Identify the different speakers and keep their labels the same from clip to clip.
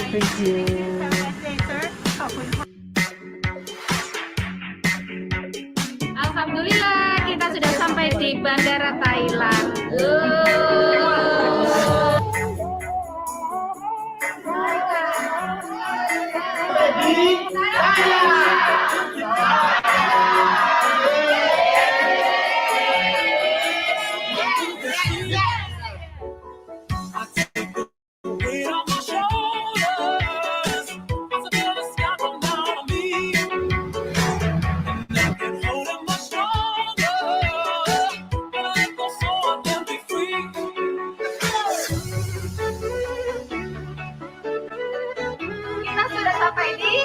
Speaker 1: Thank you.
Speaker 2: Alhamdulillah kita sudah sampai di Bandara Thailand. Kita sudah sampai di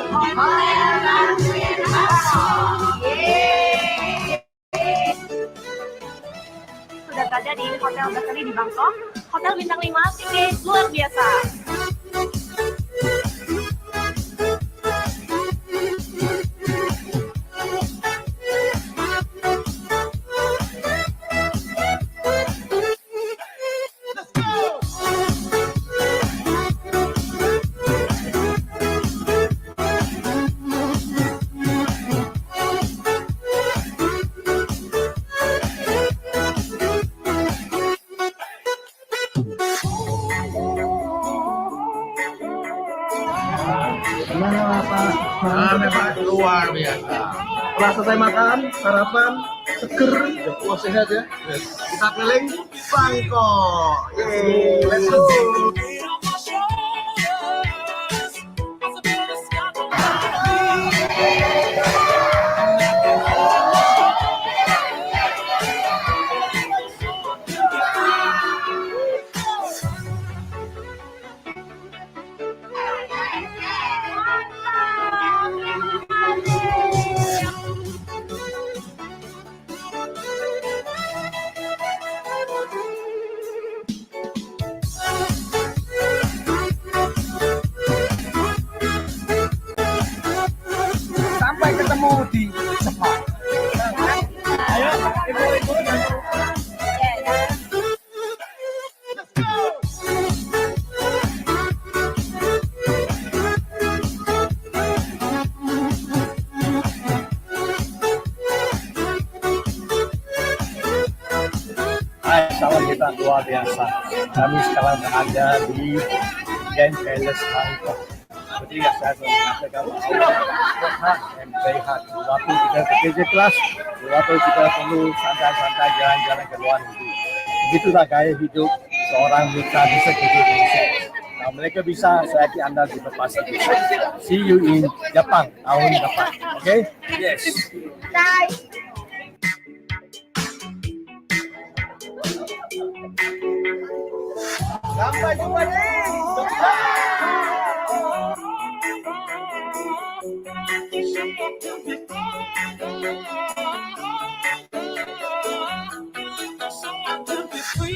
Speaker 2: sudah berada di Hotel Bakari di Bangkok, Hotel Bintang 5, Sydney, luar biasa.
Speaker 1: Gimana Pak?
Speaker 3: Memang luar biasa.
Speaker 1: Setelah selesai makan, sarapan, seger, wah sehat ya.
Speaker 3: Kita keliling Bangkok. Yeay, let's go.
Speaker 1: Sampai ketemu di Jepang. Ayo, ibu-ibu. Hai, salam kita luar biasa. Kami sekarang berada di Grand Palace Bangkok. Seperti yang saya sudah mengatakan, sehat dan sehat. Waktu kita ke kerja kelas, waktu kita perlu santai-santai jalan-jalan ke luar negeri. Begitulah gaya hidup seorang mitra bisa kerja Indonesia. Nah, mereka bisa, saya yakin Anda juga pasti bisa. See you in Jepang tahun depan. Okay? Yes. Sampai jumpa di
Speaker 2: Pisang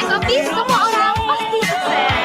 Speaker 2: SOP semua orang pasti sukses.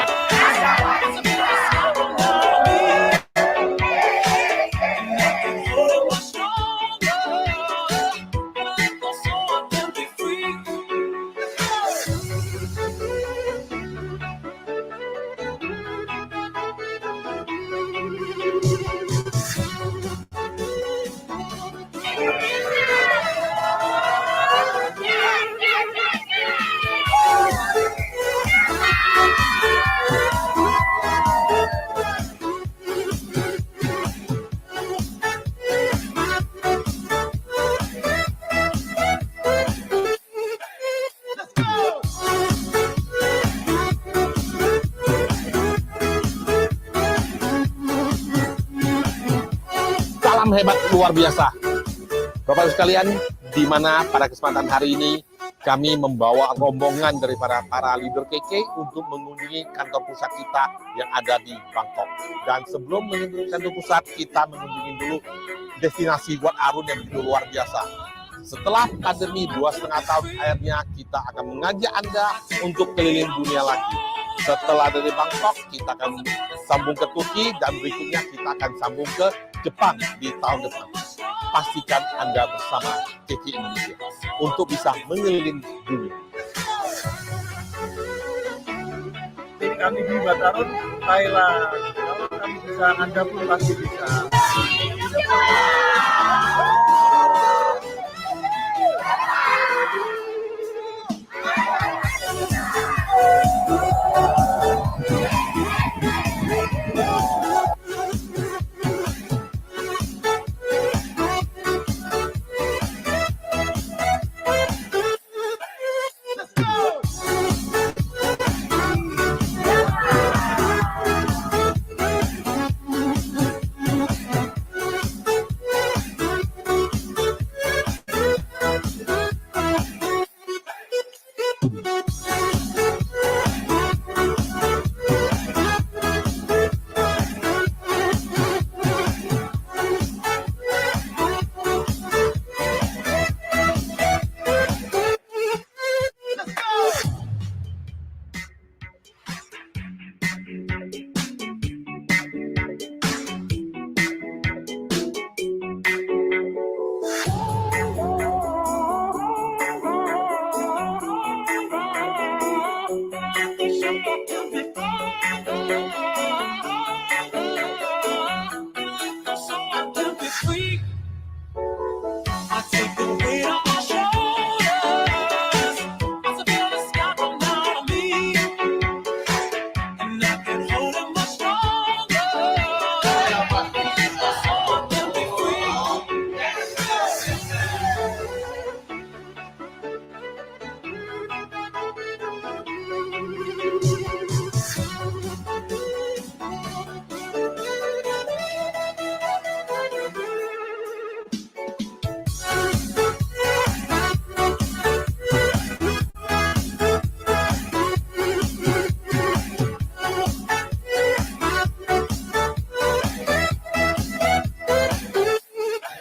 Speaker 3: Salam hebat luar biasa. Bapak-Ibu sekalian, di mana pada kesempatan hari ini kami membawa rombongan dari para leader KK untuk mengunjungi kantor pusat kita yang ada di Bangkok. Dan sebelum mengunjungi kantor pusat, kita mengunjungi dulu destinasi Wat Arun yang begitu luar biasa. Setelah pandemi 2,5 tahun akhirnya, kita akan mengajak Anda untuk keliling dunia lagi. Setelah dari Bangkok, kita akan sambung ke Turki, dan berikutnya kita akan sambung ke Jepang di tahun depan. Pastikan Anda bersama KK Indonesia untuk bisa mengelilingi dunia.
Speaker 1: kami di Batarun, Thailand. Kalau kami bisa, Anda pun pasti bisa.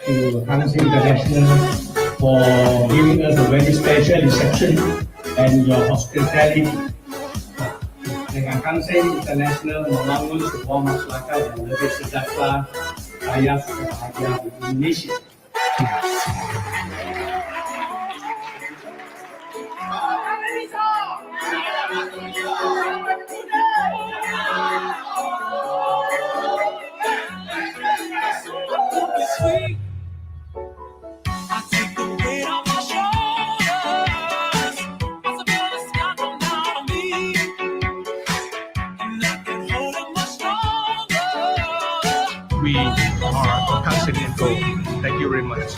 Speaker 4: To Hansi International for giving us a very special reception and your hospitality. Dengan Hansi International membangun sebuah masyarakat yang lebih sejahtera, kaya, bahagia di Indonesia.
Speaker 1: We are considering to. Thank you very much.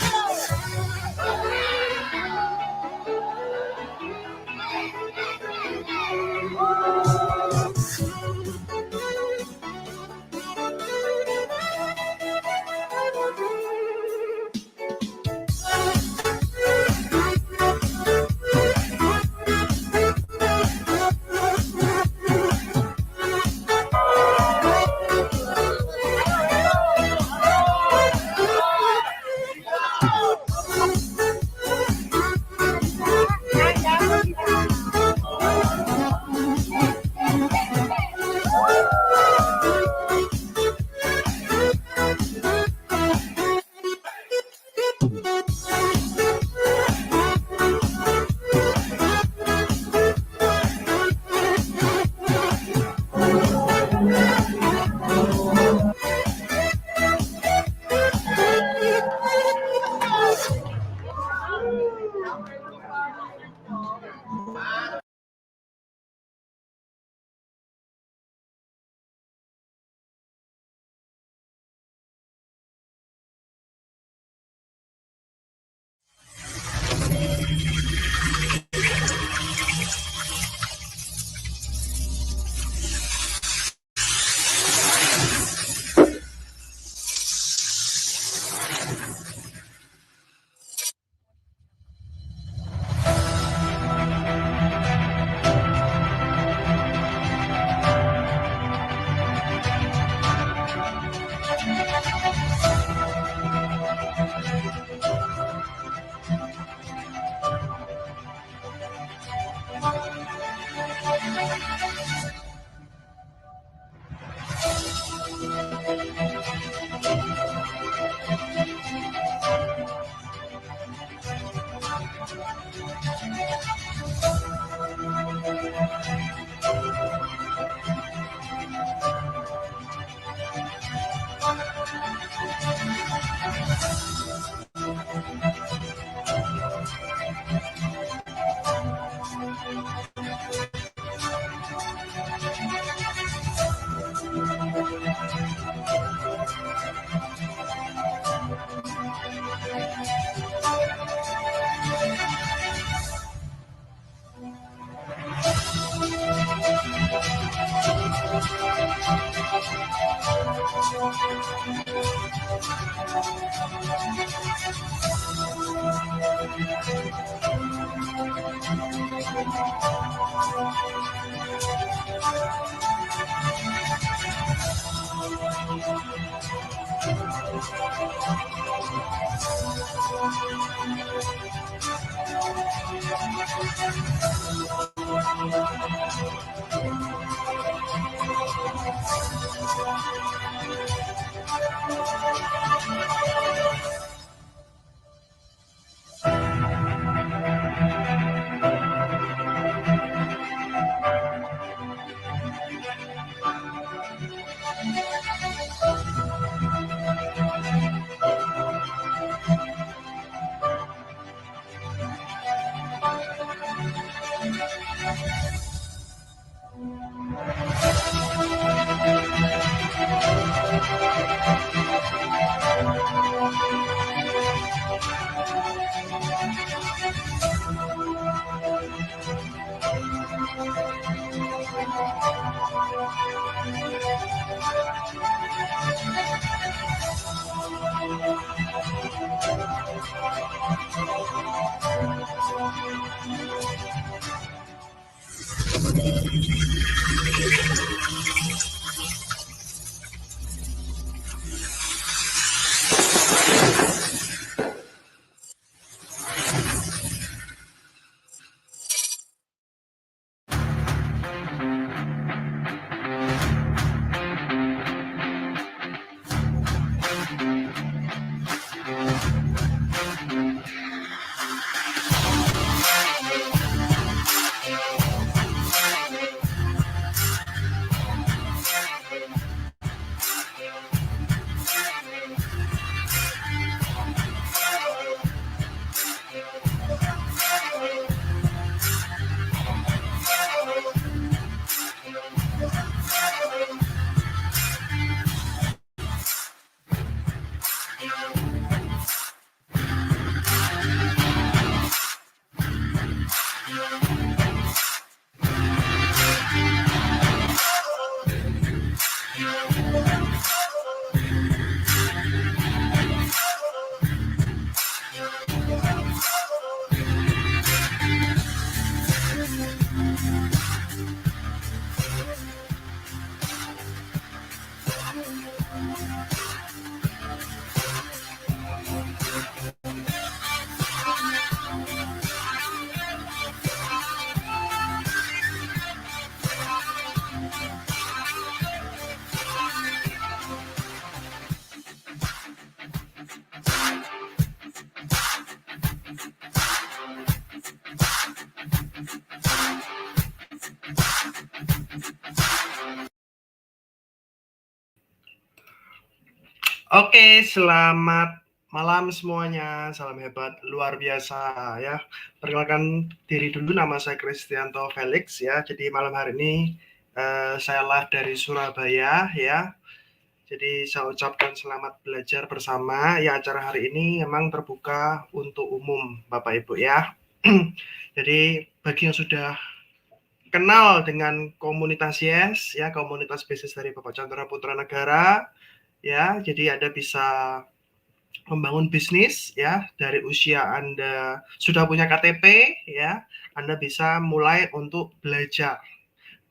Speaker 5: Oke, selamat malam semuanya. Salam hebat luar biasa ya. Perkenalkan diri dulu, nama saya Kristianto Felix ya. Jadi malam hari ini saya live dari Surabaya ya. Jadi saya ucapkan selamat belajar bersama. Ya, acara hari ini memang terbuka untuk umum Bapak Ibu ya. Jadi bagi yang sudah kenal dengan komunitas YES ya, komunitas bisnis dari Bapak Chandra Putra Negara ya, jadi Anda bisa membangun bisnis ya dari usia Anda sudah punya KTP ya, Anda bisa mulai untuk belajar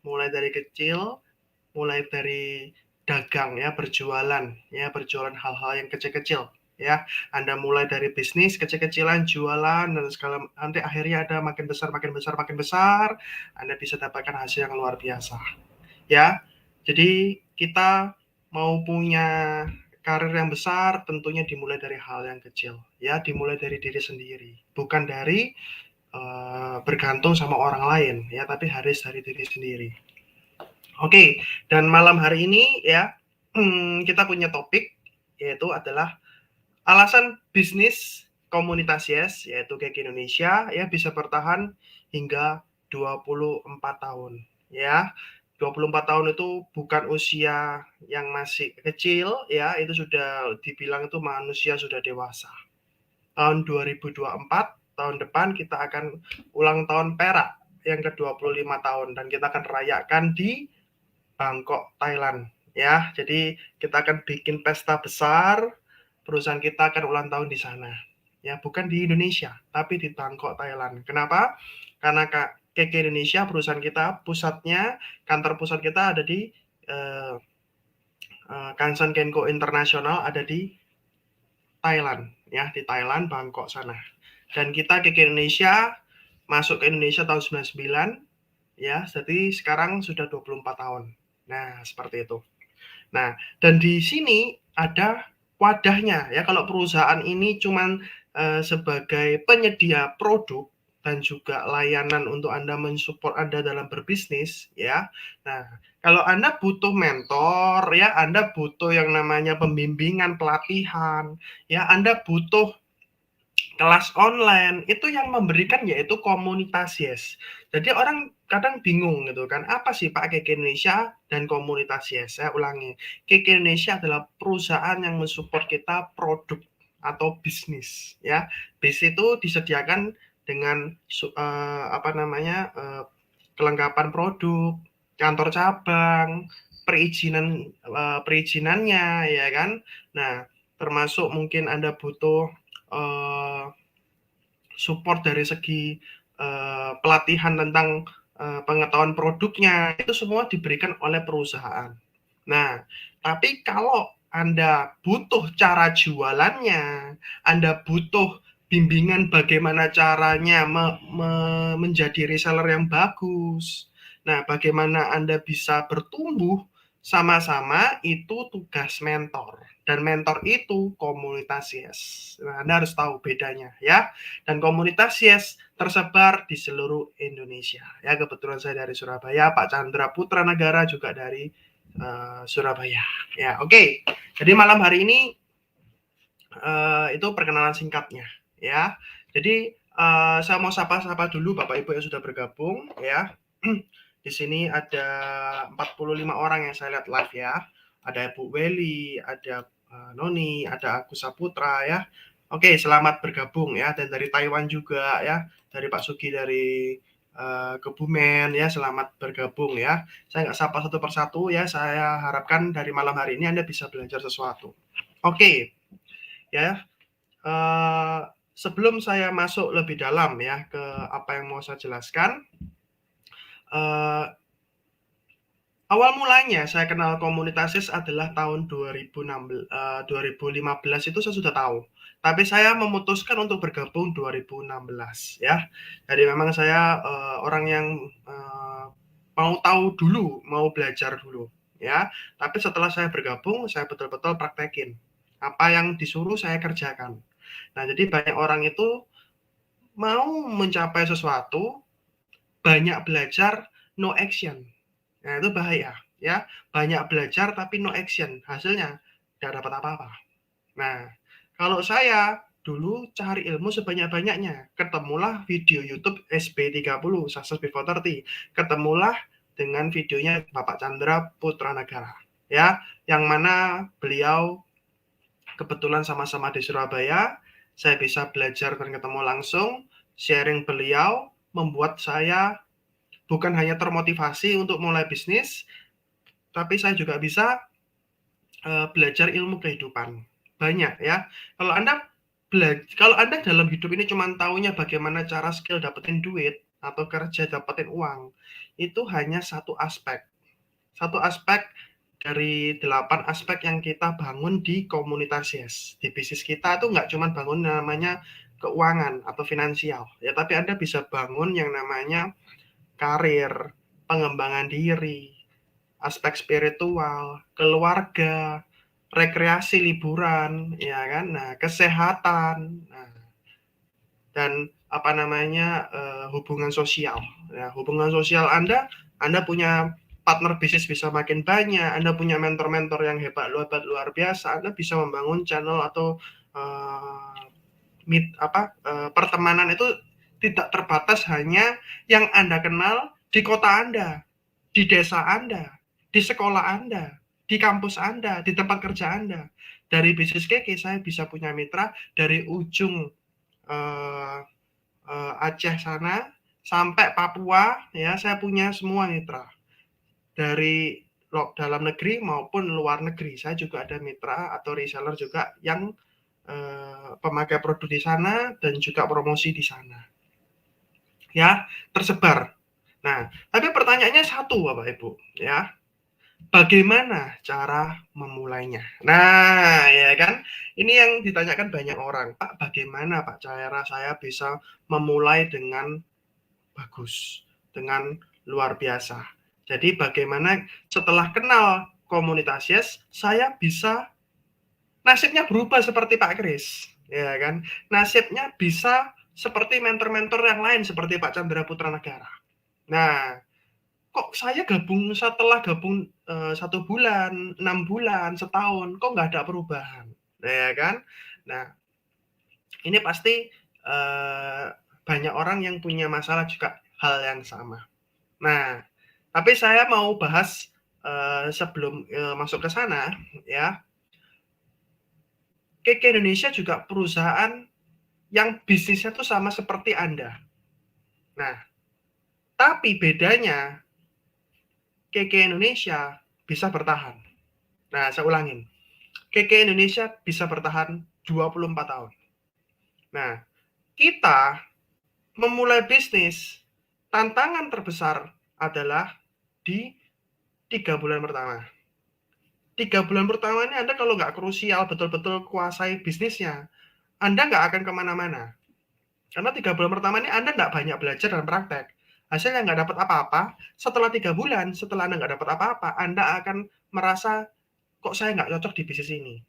Speaker 5: mulai dari kecil, mulai dari dagang ya, berjualan hal-hal yang kecil-kecil ya. Anda mulai dari bisnis kecil-kecilan, jualan dan segala, nanti akhirnya Anda makin besar, Anda bisa dapatkan hasil yang luar biasa ya. Jadi kita mau punya karir yang besar tentunya dimulai dari hal yang kecil ya, dimulai dari diri sendiri, bukan dari bergantung sama orang lain ya, tapi harus dari diri sendiri. Oke, dan malam hari ini ya kita punya topik yaitu adalah alasan bisnis komunitas YES yaitu KK Indonesia ya bisa bertahan hingga 24 tahun ya. 24 tahun itu bukan usia yang masih kecil ya, itu sudah dibilang itu manusia sudah dewasa. Tahun 2024, tahun depan kita akan ulang tahun perak yang ke-25 tahun dan kita akan rayakan di Bangkok, Thailand ya. Jadi kita akan bikin pesta besar perusahaan kita akan ulang tahun di sana. Ya, bukan di Indonesia, tapi di Bangkok, Thailand. Kenapa? Karena KK Indonesia, perusahaan kita, kantor pusat kita ada di Kansan Kenko Internasional ada di Thailand, ya, di Thailand, Bangkok sana. Dan kita KK Indonesia masuk ke Indonesia tahun 99, ya, jadi sekarang sudah 24 tahun. Nah, seperti itu. Nah, dan di sini ada wadahnya, ya. Kalau perusahaan ini cuman sebagai penyedia produk dan juga layanan untuk Anda mensupport Anda dalam berbisnis, ya. Nah, kalau Anda butuh mentor, ya, Anda butuh yang namanya pembimbingan, pelatihan, ya, Anda butuh kelas online, itu yang memberikan yaitu komunitas Yes. Jadi orang kadang bingung gitu kan, apa sih Pak KK Indonesia dan komunitas Yes? Saya ulangi, KK Indonesia adalah perusahaan yang mensupport kita produk atau bisnis, ya. Bisnis itu disediakan dengan kelengkapan produk, kantor cabang, perizinannya, ya kan. Nah, termasuk mungkin Anda butuh support dari segi pelatihan tentang pengetahuan produknya, itu semua diberikan oleh perusahaan. Nah, tapi kalau Anda butuh cara jualannya, Anda butuh bimbingan bagaimana caranya menjadi reseller yang bagus, nah, bagaimana Anda bisa bertumbuh sama-sama, itu tugas mentor. Dan mentor itu komunitas Yes. Nah, Anda harus tahu bedanya, ya. Dan komunitas Yes tersebar di seluruh Indonesia. Ya, kebetulan saya dari Surabaya, Pak Chandra Putra Negara juga dari Surabaya. Ya, oke. Jadi malam hari ini itu perkenalan singkatnya, ya. Jadi saya mau sapa-sapa dulu Bapak Ibu yang sudah bergabung, ya. Di sini ada 45 orang yang saya lihat live, ya. Ada Bu Weli, ada Noni, ada Agus Saputra, ya. Oke, selamat bergabung, ya. Dan dari Taiwan juga, ya. Dari Pak Sugi dari Kebumen, ya, selamat bergabung, ya. Saya nggak sapa satu persatu, ya. Saya harapkan dari malam hari ini Anda bisa belajar sesuatu. Oke, ya. Sebelum saya masuk lebih dalam, ya, ke apa yang mau saya jelaskan, awal mulanya saya kenal komunitas Yes adalah tahun 2015 itu saya sudah tahu. Tapi saya memutuskan untuk bergabung 2016, ya. Jadi memang saya orang yang mau tahu dulu, mau belajar dulu, ya. Tapi setelah saya bergabung, saya betul-betul praktekin. Apa yang disuruh saya kerjakan. Nah, jadi banyak orang itu mau mencapai sesuatu, banyak belajar, no action. Nah, itu bahaya, ya. Banyak belajar tapi no action. Hasilnya tidak dapat apa-apa. Nah, kalau saya dulu cari ilmu sebanyak-banyaknya. Ketemulah video YouTube SB30, Success Before 30. Ketemulah dengan videonya Bapak Chandra Putra Negara, ya. Yang mana beliau kebetulan sama-sama di Surabaya. Saya bisa belajar dan ketemu langsung. Sharing beliau membuat saya bukan hanya termotivasi untuk mulai bisnis, tapi saya juga bisa belajar ilmu kehidupan. Banyak, ya. Kalau Anda dalam hidup ini cuma taunya bagaimana cara skill dapetin duit atau kerja dapetin uang, itu hanya satu aspek. Satu aspek dari 8 aspek yang kita bangun di komunitas Yes. Di bisnis kita itu nggak cuma bangun namanya keuangan atau finansial, ya, tapi Anda bisa bangun yang namanya karir, pengembangan diri, aspek spiritual, keluarga, rekreasi, liburan, ya kan. Nah, kesehatan, dan hubungan sosial. Ya, hubungan sosial Anda punya partner bisnis bisa makin banyak, Anda punya mentor-mentor yang hebat luar biasa, Anda bisa membangun channel atau pertemanan itu tidak terbatas hanya yang Anda kenal di kota Anda, di desa Anda, di sekolah Anda, di kampus Anda, di tempat kerja Anda. Dari bisnis KK saya bisa punya mitra dari ujung Aceh sana sampai Papua, ya, saya punya semua mitra. Dari dalam negeri maupun luar negeri, saya juga ada mitra atau reseller juga yang pemakai produk di sana dan juga promosi di sana. Ya, tersebar. Nah, tapi pertanyaannya satu Bapak Ibu, ya. Bagaimana cara memulainya? Nah, ya kan? Ini yang ditanyakan banyak orang. Pak, bagaimana Pak cara saya bisa memulai dengan bagus, dengan luar biasa? Jadi bagaimana setelah kenal komunitas Yes, saya bisa nasibnya berubah seperti Pak Kris, ya kan? Nasibnya bisa seperti mentor-mentor yang lain seperti Pak Chandra Putra Negara. Nah, kok saya setelah gabung 1 bulan, 6 bulan, setahun, kok nggak ada perubahan, ya kan? Nah, ini pasti banyak orang yang punya masalah juga hal yang sama. Nah, tapi saya mau bahas sebelum masuk ke sana, ya. KK Indonesia juga perusahaan yang bisnisnya tuh sama seperti Anda. Nah, tapi bedanya KK Indonesia bisa bertahan. Nah, saya ulangin. KK Indonesia bisa bertahan 24 tahun. Nah, kita memulai bisnis, tantangan terbesar adalah di 3 bulan pertama. 3 bulan pertama ini Anda kalau nggak krusial, betul-betul kuasai bisnisnya, Anda nggak akan kemana-mana. Karena 3 bulan pertama ini Anda nggak banyak belajar dan praktek. Hasilnya nggak dapat apa-apa, setelah 3 bulan, setelah Anda nggak dapat apa-apa, Anda akan merasa, kok saya nggak cocok di bisnis ini.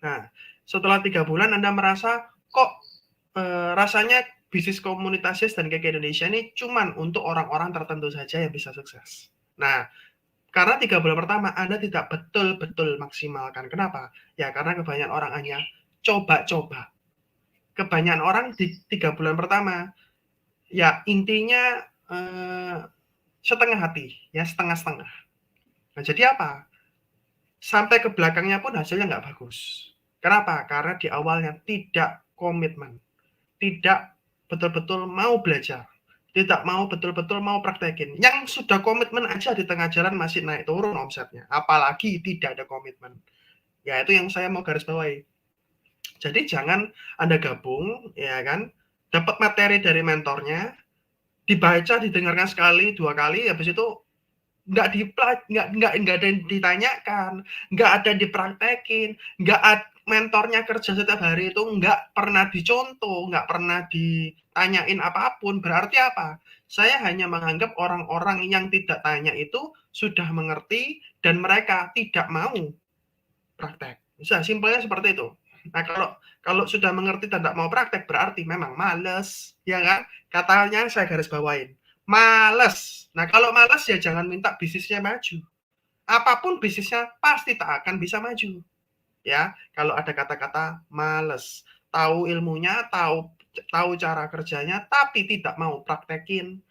Speaker 5: Nah, setelah 3 bulan Anda merasa, kok rasanya bisnis komunitas Yes dan KK Indonesia ini cuman untuk orang-orang tertentu saja yang bisa sukses. Nah, karena 3 bulan pertama Anda tidak betul-betul maksimalkan. Kenapa? Ya karena kebanyakan orang hanya coba-coba. Kebanyakan orang di 3 bulan pertama, ya intinya setengah hati, ya setengah-setengah. Nah, jadi apa? Sampai ke belakangnya pun hasilnya nggak bagus. Kenapa? Karena di awalnya tidak komitmen. Tidak betul-betul mau belajar, tidak mau betul-betul mau praktekin. Yang sudah komitmen aja di tengah jalan masih naik turun omsetnya, apalagi tidak ada komitmen. Ya itu yang saya mau garis bawahi. Jadi jangan Anda gabung, ya kan, dapat materi dari mentornya, dibaca, didengarkan sekali, 2 kali, habis itu nggak ada yang ditanyakan, nggak ada yang dipraktekin, mentornya kerja setiap hari itu nggak pernah dicontoh, nggak pernah ditanyain apapun. Berarti apa? Saya hanya menganggap orang-orang yang tidak tanya itu sudah mengerti dan mereka tidak mau praktek. Bisa simpelnya seperti itu. Nah, kalau sudah mengerti dan tidak mau praktek berarti memang males, ya kan? Katanya saya garis bawain. Males. Nah, kalau males ya jangan minta bisnisnya maju. Apapun bisnisnya pasti tak akan bisa maju. Ya, kalau ada kata-kata males, tahu ilmunya, tahu cara kerjanya, tapi tidak mau praktekin.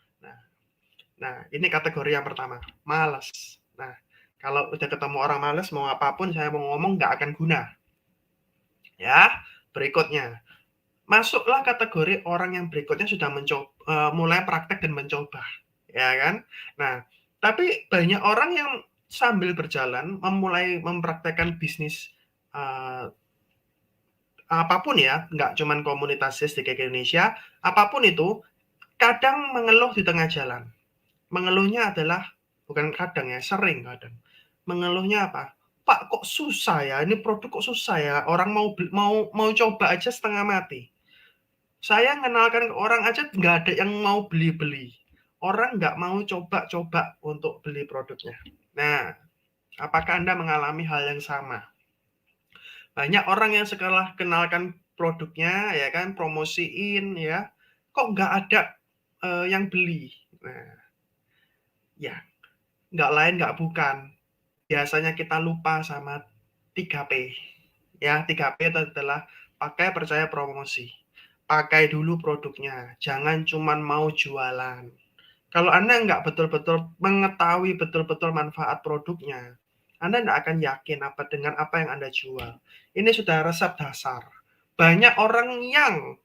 Speaker 5: Nah, ini kategori yang pertama, males. Nah, kalau udah ketemu orang males, mau apapun saya mau ngomong nggak akan guna. Ya, berikutnya, masuklah kategori orang yang berikutnya sudah mulai praktek dan mencoba, ya kan? Nah, tapi banyak orang yang sambil berjalan memulai mempraktekkan bisnis apapun ya, nggak cuman komunitas Yes di KK Indonesia, apapun itu, kadang mengeluh di tengah jalan. Mengeluhnya adalah, bukan kadang ya, sering kadang. Mengeluhnya apa? Pak, kok susah ya, ini produk kok susah ya, orang mau coba aja setengah mati. Saya kenalkan ke orang aja nggak ada yang mau beli-beli. Orang nggak mau coba-coba untuk beli produknya. Nah, apakah Anda mengalami hal yang sama? Banyak orang yang setelah kenalkan produknya, ya kan, promosiin, ya, kok nggak ada yang beli. Nah, ya, nggak lain nggak bukan. Biasanya kita lupa sama 3P. Ya, 3P itu adalah pakai, percaya, promosi. Pakai dulu produknya, jangan cuman mau jualan. Kalau Anda nggak betul-betul mengetahui betul-betul manfaat produknya, Anda nggak akan yakin dengan apa yang Anda jual. Ini sudah resep dasar. Banyak orang yang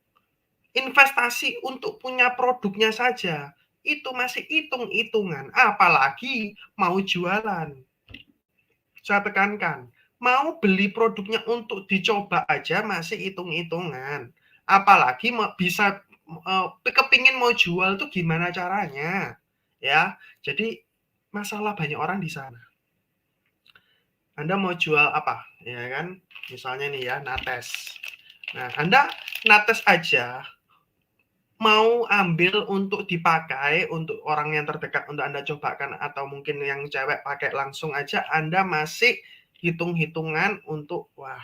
Speaker 5: investasi untuk punya produknya saja, itu masih hitung-hitungan, apalagi mau jualan. Saya tekankan, mau beli produknya untuk dicoba aja masih hitung-hitungan. Apalagi bisa kepingin mau jual tuh gimana caranya, ya. Jadi masalah banyak orang di sana. Anda mau jual apa, ya kan? Misalnya nih ya, nates. Nah, Anda nates aja mau ambil untuk dipakai untuk orang yang terdekat untuk Anda cobakan atau mungkin yang cewek pakai langsung aja, Anda masih hitung-hitungan untuk wah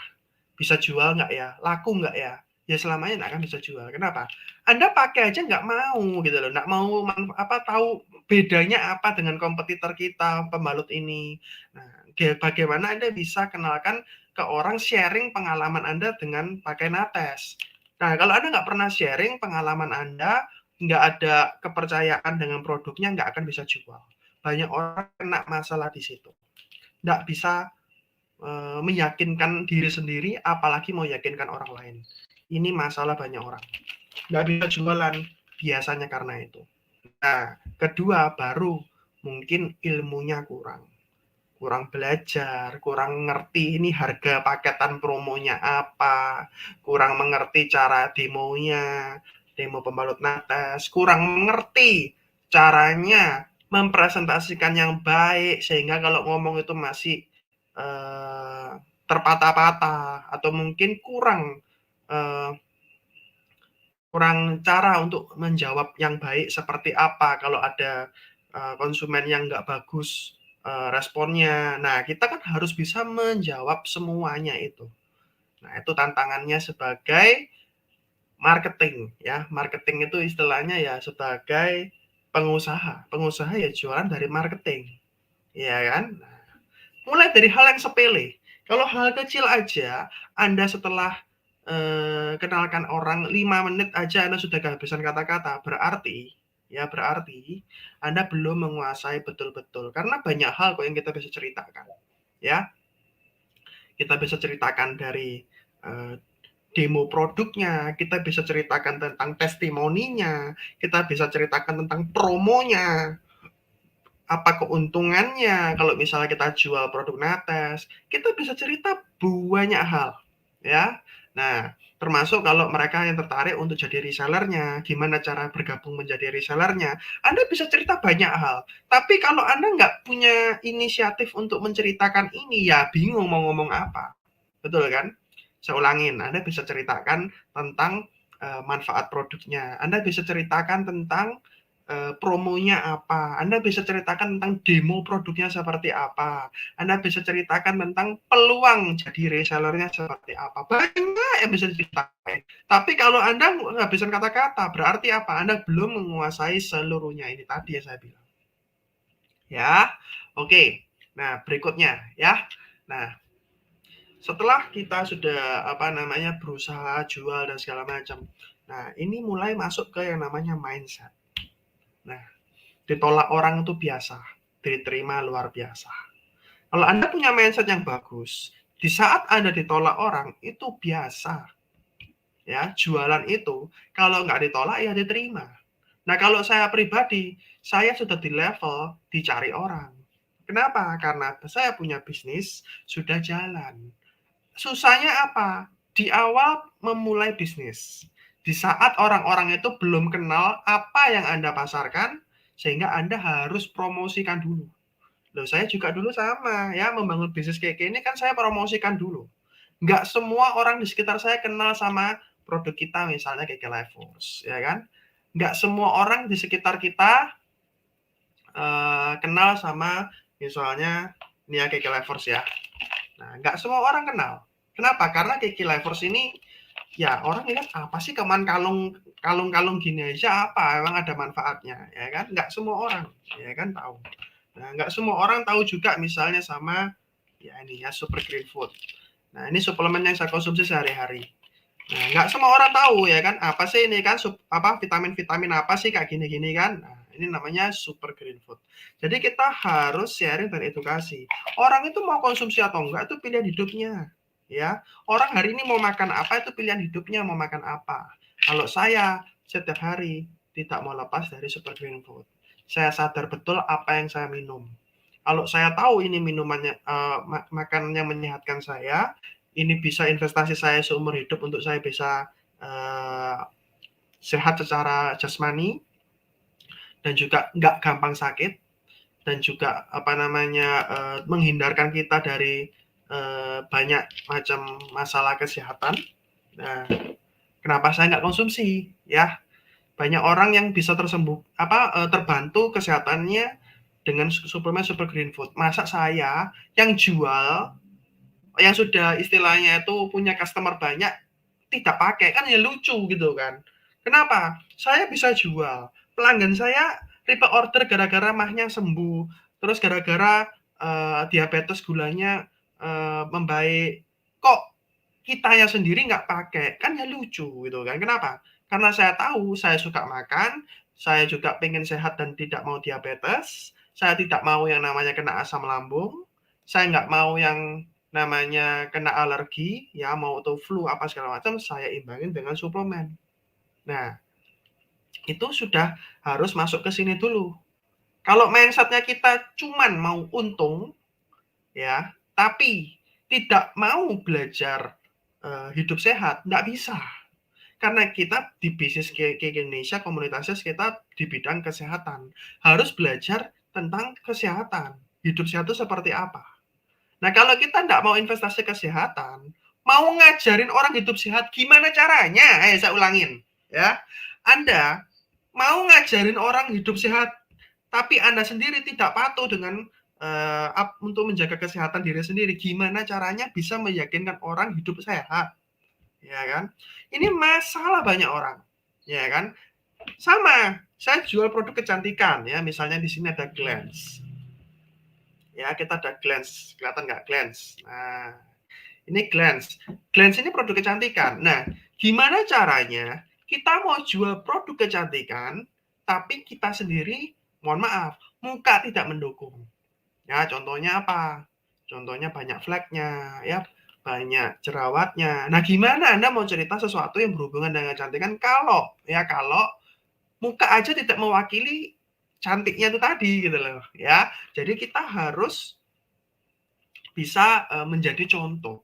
Speaker 5: bisa jual nggak ya, laku nggak ya, ya selamanya nggak akan bisa jual. Kenapa? Anda pakai aja nggak mau gitu loh, nggak mau tahu bedanya apa dengan kompetitor kita pembalut ini. Nah, bagaimana Anda bisa kenalkan ke orang, sharing pengalaman Anda dengan pakai nates. Nah, kalau Anda nggak pernah sharing pengalaman Anda, nggak ada kepercayaan dengan produknya, nggak akan bisa jual. Banyak orang kena masalah di situ. Nggak bisa meyakinkan diri sendiri, apalagi mau yakinkan orang lain. Ini masalah banyak orang. Nggak bisa jualan, biasanya karena itu. Nah, kedua, baru mungkin ilmunya kurang belajar, kurang ngerti ini harga paketan promonya apa, kurang mengerti cara demonya, demo pembalut nates, kurang mengerti caranya mempresentasikan yang baik sehingga kalau ngomong itu masih terpatah-patah atau mungkin kurang cara untuk menjawab yang baik seperti apa kalau ada konsumen yang nggak bagus responnya. Nah, kita kan harus bisa menjawab semuanya itu. Nah, itu tantangannya sebagai marketing ya. Marketing itu istilahnya ya sebagai pengusaha. Pengusaha ya jualan dari marketing. Ya kan? Nah, mulai dari hal yang sepele. Kalau hal kecil aja, Anda setelah kenalkan orang 5 menit aja Anda sudah kehabisan kata-kata, berarti Anda belum menguasai betul-betul. Karena banyak hal kok yang kita bisa ceritakan. Ya. Kita bisa ceritakan dari demo produknya, kita bisa ceritakan tentang testimoninya, kita bisa ceritakan tentang promonya, apa keuntungannya kalau misalnya kita jual produk nates, kita bisa cerita banyak hal, ya. Nah, termasuk kalau mereka yang tertarik untuk jadi resellernya, gimana cara bergabung menjadi resellernya, Anda bisa cerita banyak hal. Tapi kalau Anda nggak punya inisiatif untuk menceritakan ini, ya bingung mau ngomong apa. Betul kan? Saya ulangin, Anda bisa ceritakan tentang manfaat produknya, Anda bisa ceritakan tentang promonya apa, Anda bisa ceritakan tentang demo produknya seperti apa, Anda bisa ceritakan tentang peluang jadi resellernya seperti apa, banyak yang bisa diceritakan. Tapi kalau Anda ngabisin kata-kata, berarti apa? Anda belum menguasai seluruhnya, ini tadi yang saya bilang. Ya, oke. Nah, berikutnya ya. Nah, setelah kita sudah berusaha jual dan segala macam. Nah, ini mulai masuk ke yang namanya mindset. Nah, ditolak orang itu biasa, diterima luar biasa. Kalau Anda punya mindset yang bagus, di saat Anda ditolak orang, itu biasa. Ya, jualan itu, kalau nggak ditolak, ya diterima. Nah, kalau saya pribadi, saya sudah di level dicari orang. Kenapa? Karena saya punya bisnis, sudah jalan. Susahnya apa? Di awal memulai bisnis. Di saat orang-orang itu belum kenal apa yang Anda pasarkan, sehingga Anda harus promosikan dulu. Loh, saya juga dulu sama ya, membangun bisnis kayak gini kan saya promosikan dulu. Nggak semua orang di sekitar saya kenal sama produk kita, misalnya kayak Life Force, ya kan? Nggak semua orang di sekitar kita kenal sama misalnya ini ya kayak Life Force ya. Nah, nggak semua orang kenal. Kenapa? Karena Kiki Livers ini ya orang lihat apa sih keman kalung gini aja apa emang ada manfaatnya ya kan? Nggak semua orang ya kan tahu. Nah, nggak semua orang tahu juga misalnya sama ya ini ya Super Green Food. Nah, ini suplemen yang saya konsumsi sehari-hari. Nah, nggak semua orang tahu ya kan apa sih ini kan vitamin-vitamin apa sih kayak gini-gini kan. Nah, ini namanya Super Green Food. Jadi kita harus sharing dan edukasi. Orang itu mau konsumsi atau enggak itu pilihan hidupnya. Ya, orang hari ini mau makan apa itu pilihan hidupnya mau makan apa. Kalau saya setiap hari tidak mau lepas dari Super Green Food. Saya sadar betul apa yang saya minum. Kalau saya tahu ini minumannya, makanan yang menyehatkan saya, ini bisa investasi saya seumur hidup untuk saya bisa sehat secara jasmani, dan juga nggak gampang sakit, dan juga menghindarkan kita dari banyak macam masalah kesehatan. Nah, kenapa saya nggak konsumsi? Ya, banyak orang yang bisa terbantu kesehatannya dengan suplemen super green food. Masa saya yang jual, yang sudah istilahnya itu punya customer banyak, tidak pakai, kan ya lucu gitu kan. Kenapa? Saya bisa jual, pelanggan saya repeat order gara-gara mahnya sembuh, terus gara-gara diabetes gulanya membaik, kok kitanya sendiri nggak pakai, kan ya lucu gitu kan. Kenapa? Karena saya tahu saya suka makan, saya juga pengen sehat dan tidak mau diabetes, saya tidak mau yang namanya kena asam lambung, saya nggak mau yang namanya kena alergi, ya mau itu flu apa segala macam, saya imbangin dengan suplemen. Nah, itu sudah harus masuk ke sini dulu. Kalau mindsetnya kita cuman mau untung, ya, tapi tidak mau belajar hidup sehat, nggak bisa. Karena kita di bisnis ke Indonesia, komunitasnya kita di bidang kesehatan, harus belajar tentang kesehatan. Hidup sehat itu seperti apa? Nah, kalau kita nggak mau investasi kesehatan, mau ngajarin orang hidup sehat, gimana caranya? Saya ulangin, ya. Anda mau ngajarin orang hidup sehat, tapi Anda sendiri tidak patuh dengan untuk menjaga kesehatan diri sendiri, gimana caranya bisa meyakinkan orang hidup sehat? Ya kan? Ini masalah banyak orang, ya kan? Sama, saya jual produk kecantikan, ya. Misalnya di sini ada Glance. Ya, kita ada Glance, kelihatan nggak Glance? Nah, ini Glance. Glance ini produk kecantikan. Nah, gimana caranya kita mau jual produk kecantikan, tapi kita sendiri, mohon maaf, muka tidak mendukung. Ya, contohnya apa? Contohnya banyak flek-nya, ya, banyak jerawatnya. Nah, gimana Anda mau cerita sesuatu yang berhubungan dengan kecantikan kalau muka aja tidak mewakili cantiknya itu tadi gitu loh, ya. Jadi kita harus bisa menjadi contoh.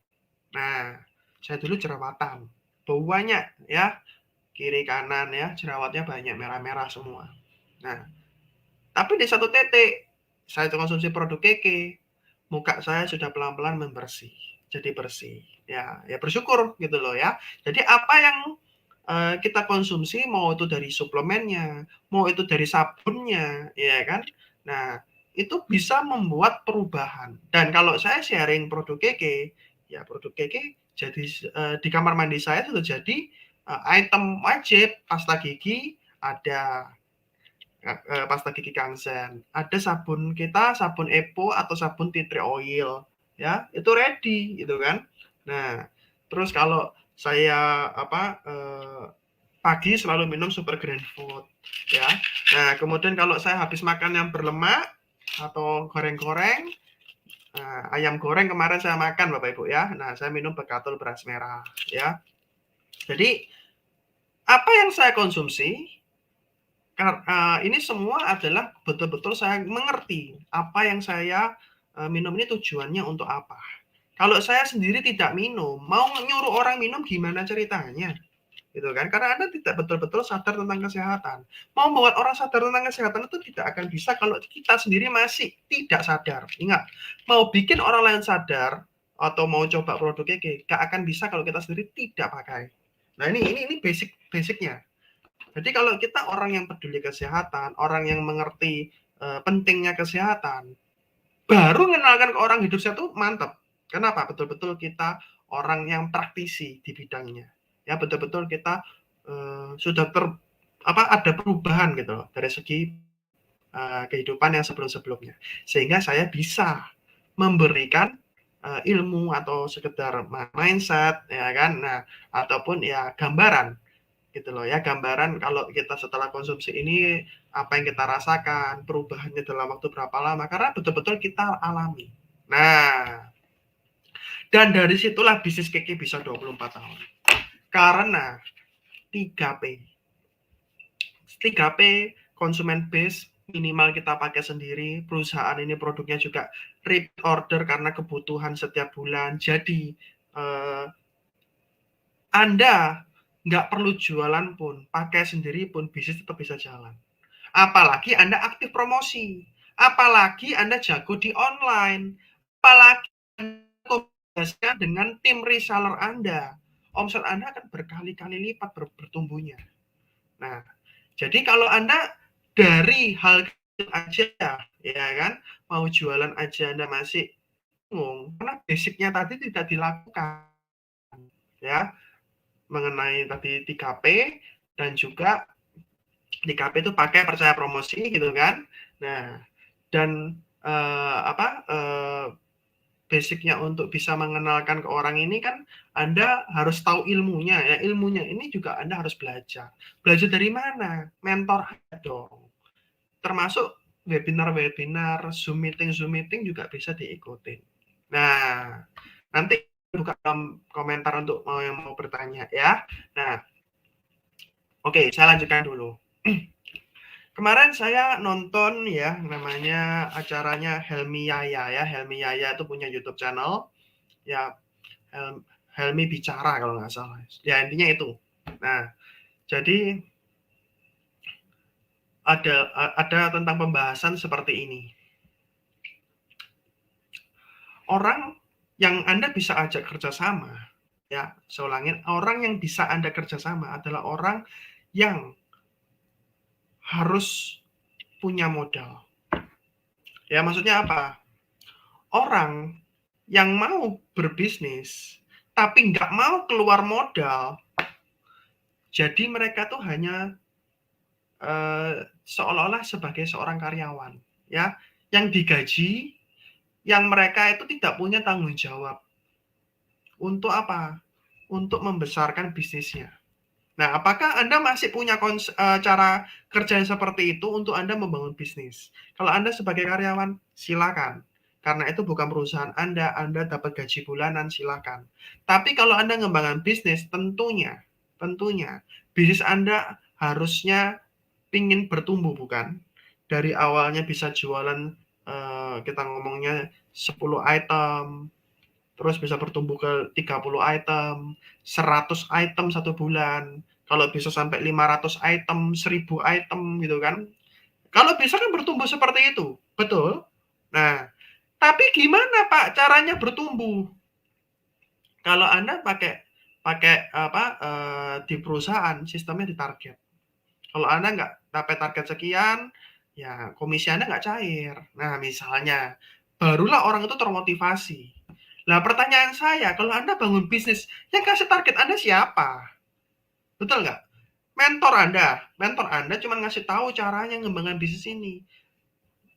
Speaker 5: Nah, saya dulu jerawatan, bau banyak, ya, kiri kanan, ya, jerawatnya banyak, merah-merah semua. Nah, tapi di satu titik saya konsumsi produk Keke, muka saya sudah pelan-pelan membersih, jadi bersih, ya bersyukur gitu loh, ya. Jadi apa yang kita konsumsi, mau itu dari suplemennya, mau itu dari sabunnya, ya kan. Nah, itu bisa membuat perubahan. Dan kalau saya sharing produk Keke, ya produk Keke jadi di kamar mandi saya sudah jadi item wajib. Pasta gigi ada, pasta gigi Kangsen, ada sabun kita, sabun Epo atau sabun tea tree oil, ya, itu ready gitu kan. Nah, terus kalau saya pagi selalu minum super green food, ya. Nah, kemudian kalau saya habis makan yang berlemak atau goreng-goreng, ayam goreng kemarin saya makan Bapak Ibu, ya. Nah, saya minum Bekatul beras merah, ya. Jadi apa yang saya konsumsi, ini semua adalah betul-betul saya mengerti apa yang saya minum ini tujuannya untuk apa. Kalau saya sendiri tidak minum, mau nyuruh orang minum gimana ceritanya, gitu kan? Karena Anda tidak betul-betul sadar tentang kesehatan. Mau membuat orang sadar tentang kesehatan itu tidak akan bisa kalau kita sendiri masih tidak sadar. Ingat, mau bikin orang lain sadar atau mau coba produk Keke, gak akan bisa kalau kita sendiri tidak pakai. Nah, ini basicnya. Jadi kalau kita orang yang peduli kesehatan, orang yang mengerti pentingnya kesehatan, baru mengenalkan ke orang hidup sehat itu mantap. Kenapa? Betul-betul kita orang yang praktisi di bidangnya. Ya, betul-betul kita sudah ada perubahan gitu loh, dari segi kehidupan yang sebelum-sebelumnya. Sehingga saya bisa memberikan ilmu atau sekedar mindset, ya kan. Nah, ataupun ya gambaran gitu loh, ya, gambaran kalau kita setelah konsumsi ini apa yang kita rasakan, perubahannya dalam waktu berapa lama, karena betul-betul kita alami. Nah, dan dari situlah bisnis Keke bisa 24 tahun. Karena 3P, konsumen base, minimal kita pakai sendiri. Perusahaan ini produknya juga repeat order karena kebutuhan setiap bulan. Jadi Anda nggak perlu jualan pun, pakai sendiri pun bisnis tetap bisa jalan. Apalagi Anda aktif promosi, apalagi Anda jago di online, apalagi Anda komunikasikan dengan tim reseller Anda, omset Anda akan berkali-kali lipat bertumbuhnya. Nah, jadi kalau Anda dari hal kecil aja, ya kan, mau jualan aja Anda masih bingung, karena basicnya tadi tidak dilakukan, ya, mengenai tadi 3P dan juga 3P itu pakai, percaya, promosi gitu kan. Nah, dan basicnya untuk bisa mengenalkan ke orang ini kan Anda harus tahu ilmunya ya. Ilmunya ini juga Anda harus belajar. Belajar dari mana? Mentor Anda dong. Termasuk webinar-webinar, Zoom meeting juga bisa diikutin. Nah, nanti buka komentar untuk yang mau bertanya ya. Nah, oke, saya lanjutkan dulu. Kemarin saya nonton ya, namanya acaranya Helmi Yahya ya. Helmi Yahya itu punya YouTube channel ya, Helmi Bicara kalau nggak salah. Ya intinya itu. Nah, jadi ada tentang pembahasan seperti ini. Orang yang Anda bisa ajak kerjasama, ya, saya ulangin, orang yang bisa Anda kerjasama adalah orang yang harus punya modal. Ya, maksudnya apa? Orang yang mau berbisnis, tapi nggak mau keluar modal, jadi mereka tuh hanya seolah-olah sebagai seorang karyawan, ya, yang digaji, yang mereka itu tidak punya tanggung jawab. Untuk apa? Untuk membesarkan bisnisnya. Nah, apakah Anda masih punya cara kerja seperti itu untuk Anda membangun bisnis? Kalau Anda sebagai karyawan, silakan. Karena itu bukan perusahaan Anda dapat gaji bulanan, silakan. Tapi kalau Anda ngembangkan bisnis, tentunya bisnis Anda harusnya pingin bertumbuh, bukan? Dari awalnya bisa jualan, kita ngomongnya 10 item, terus bisa bertumbuh ke 30 item, 100 item satu bulan, kalau bisa sampai 500 item, 1000 item gitu kan. Kalau bisa kan bertumbuh seperti itu, betul? Nah, tapi gimana Pak caranya bertumbuh? Kalau Anda pakai di perusahaan sistemnya di target. Kalau Anda nggak dapat target sekian, ya komisi Anda nggak cair. Nah, misalnya, barulah orang itu termotivasi. Nah, pertanyaan saya, kalau Anda bangun bisnis, yang kasih target Anda siapa? Betul nggak? Mentor Anda cuma ngasih tahu caranya ngembangkan bisnis ini.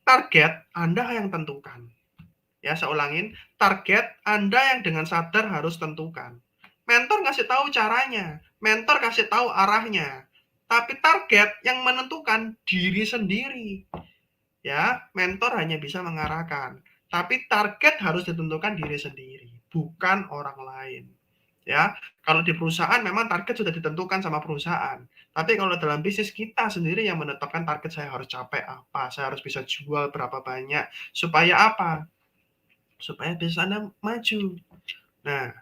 Speaker 5: Target Anda yang tentukan. Ya, saya ulangin, target Anda yang dengan sadar harus tentukan. Mentor ngasih tahu caranya, mentor kasih tahu arahnya. Tapi target yang menentukan diri sendiri. Ya, mentor hanya bisa mengarahkan. Tapi target harus ditentukan diri sendiri, bukan orang lain. Ya, kalau di perusahaan memang target sudah ditentukan sama perusahaan. Tapi kalau dalam bisnis kita sendiri yang menetapkan target, saya harus capai apa, saya harus bisa jual berapa banyak, supaya apa? Supaya bisnis Anda maju. Nah,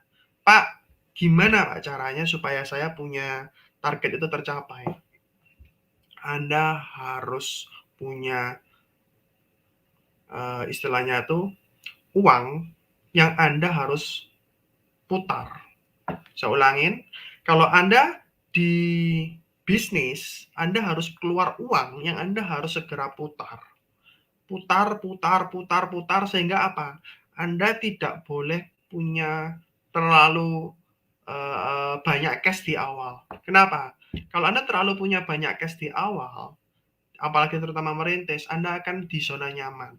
Speaker 5: Pak, gimana Pak caranya supaya saya punya target itu tercapai? Anda harus punya istilahnya itu uang yang Anda harus putar. Saya ulangin, kalau Anda di bisnis, Anda harus keluar uang yang Anda harus segera putar. Putar, sehingga apa? Anda tidak boleh punya terlalu banyak cash di awal. Kenapa? Kalau Anda terlalu punya banyak cash di awal, apalagi terutama merintis, Anda akan di zona nyaman.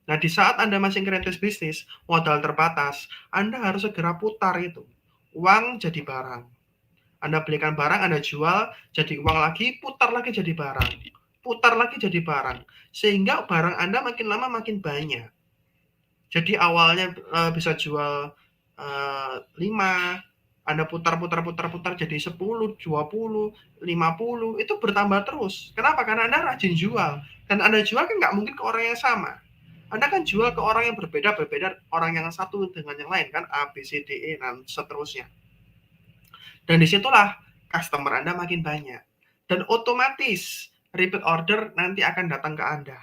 Speaker 5: Nah, di saat Anda masih merintis bisnis, modal terbatas, Anda harus segera putar itu. Uang jadi barang. Anda belikan barang, Anda jual, jadi uang lagi, putar lagi jadi barang. Putar lagi jadi barang. Sehingga barang Anda makin lama makin banyak. Jadi awalnya bisa jual 5, Anda putar jadi 10, 20, 50, itu bertambah terus. Kenapa? Karena Anda rajin jual. Dan Anda jual kan nggak mungkin ke orang yang sama. Anda kan jual ke orang yang berbeda, orang yang satu dengan yang lain kan, A, B, C, D, E, dan seterusnya. Dan disitulah customer Anda makin banyak. Dan otomatis repeat order nanti akan datang ke Anda.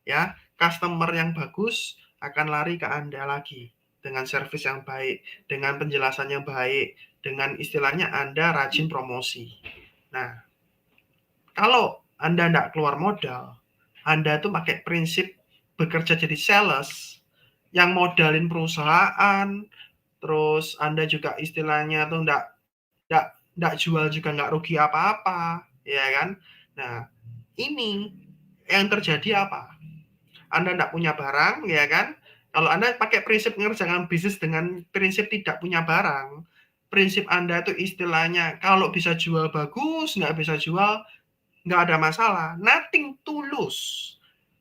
Speaker 5: Ya, customer yang bagus akan lari ke Anda lagi dengan servis yang baik, dengan penjelasan yang baik, dengan istilahnya Anda rajin promosi. Nah, kalau Anda tidak keluar modal, Anda tuh pakai prinsip bekerja jadi sales, yang modalin perusahaan, terus Anda juga istilahnya tuh tidak jual juga nggak rugi apa-apa, ya kan? Nah, ini yang terjadi apa? Anda tidak punya barang, ya kan? Kalau Anda pakai prinsip mengerjakan bisnis dengan prinsip tidak punya barang, prinsip Anda itu istilahnya kalau bisa jual bagus, nggak bisa jual nggak ada masalah. Nothing tulus.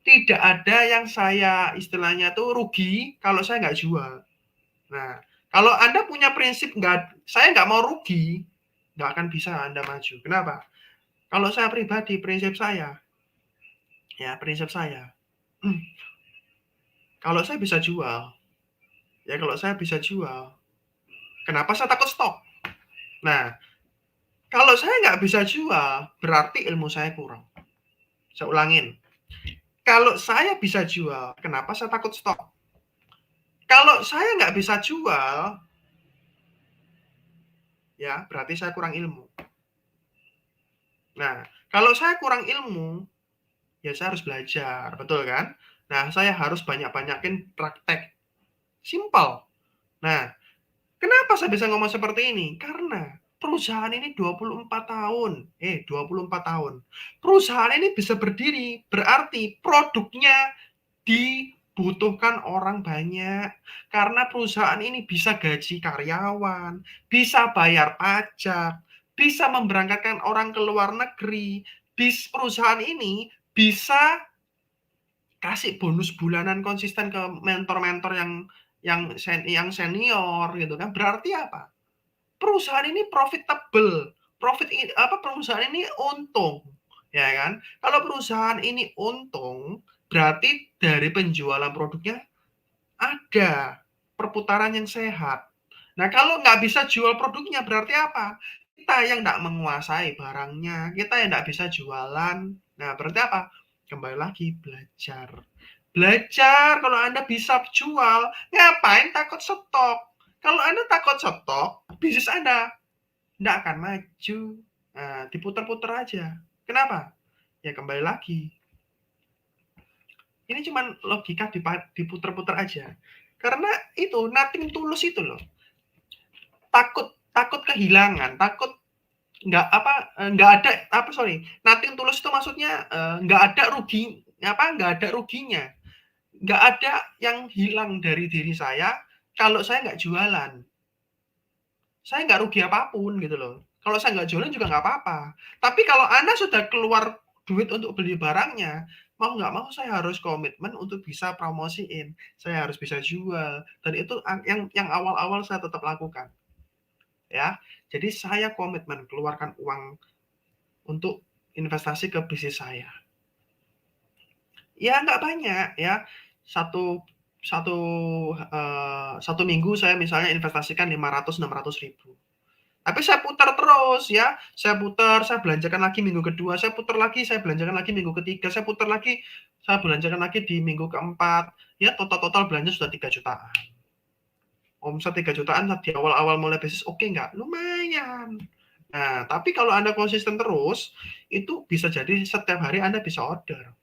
Speaker 5: Tidak ada yang saya istilahnya tuh rugi kalau saya nggak jual. Nah, kalau Anda punya prinsip saya nggak mau rugi, nggak akan bisa Anda maju. Kenapa? Kalau saya pribadi, prinsip saya, kalau saya bisa jual, kenapa saya takut stop? Nah, kalau saya nggak bisa jual, berarti ilmu saya kurang. Saya ulangin. Kalau saya bisa jual, kenapa saya takut stop? Kalau saya nggak bisa jual, ya berarti saya kurang ilmu. Nah, kalau saya kurang ilmu, ya saya harus belajar, betul kan? Nah, saya harus banyak-banyakin praktek. Simple. Nah, kenapa saya bisa ngomong seperti ini? Karena perusahaan ini 24 tahun. 24 tahun. Perusahaan ini bisa berdiri, berarti produknya dibutuhkan orang banyak. Karena perusahaan ini bisa gaji karyawan, bisa bayar pajak, bisa memberangkatkan orang ke luar negeri. Perusahaan ini bisa kasih bonus bulanan konsisten ke mentor-mentor yang senior gitu kan. Berarti apa? Perusahaan ini profitable. Perusahaan ini untung, ya kan? Kalau perusahaan ini untung, berarti dari penjualan produknya ada perputaran yang sehat. Nah, kalau nggak bisa jual produknya, berarti apa? Kita yang nggak menguasai barangnya, kita yang nggak bisa jualan. Nah, berarti apa? Kembali lagi belajar. Belajar, kalau Anda bisa jual, ngapain takut stok? Kalau Anda takut stok, bisnis Anda nggak akan maju. Nah, diputar-putar aja. Kenapa? Ya kembali lagi. Ini cuma logika diputar-putar aja. Karena itu nothing tulus itu loh. Takut kehilangan, takut nggak ada nothing tulus itu maksudnya nggak ada ruginya, nggak ada yang hilang dari diri saya kalau saya nggak jualan. Saya nggak rugi apapun gitu loh. Kalau saya nggak jualan juga nggak apa-apa. Tapi kalau Anda sudah keluar duit untuk beli barangnya, mau nggak mau saya harus komitmen untuk bisa promosiin. Saya harus bisa jual. Dan itu yang awal-awal saya tetap lakukan. Ya, jadi saya komitmen keluarkan uang untuk investasi ke bisnis saya. Ya nggak banyak ya. Satu minggu saya misalnya investasikan 500-600 ribu. Tapi saya putar terus ya. Saya belanjakan lagi minggu kedua, saya putar lagi, saya belanjakan lagi minggu ketiga, saya putar lagi, saya belanjakan lagi di minggu keempat. Ya total belanja sudah 3 jutaan. Omset 3 jutaan di awal-awal mulai bisnis oke nggak? Lumayan. Nah, tapi kalau Anda konsisten terus, itu bisa jadi setiap hari Anda bisa order.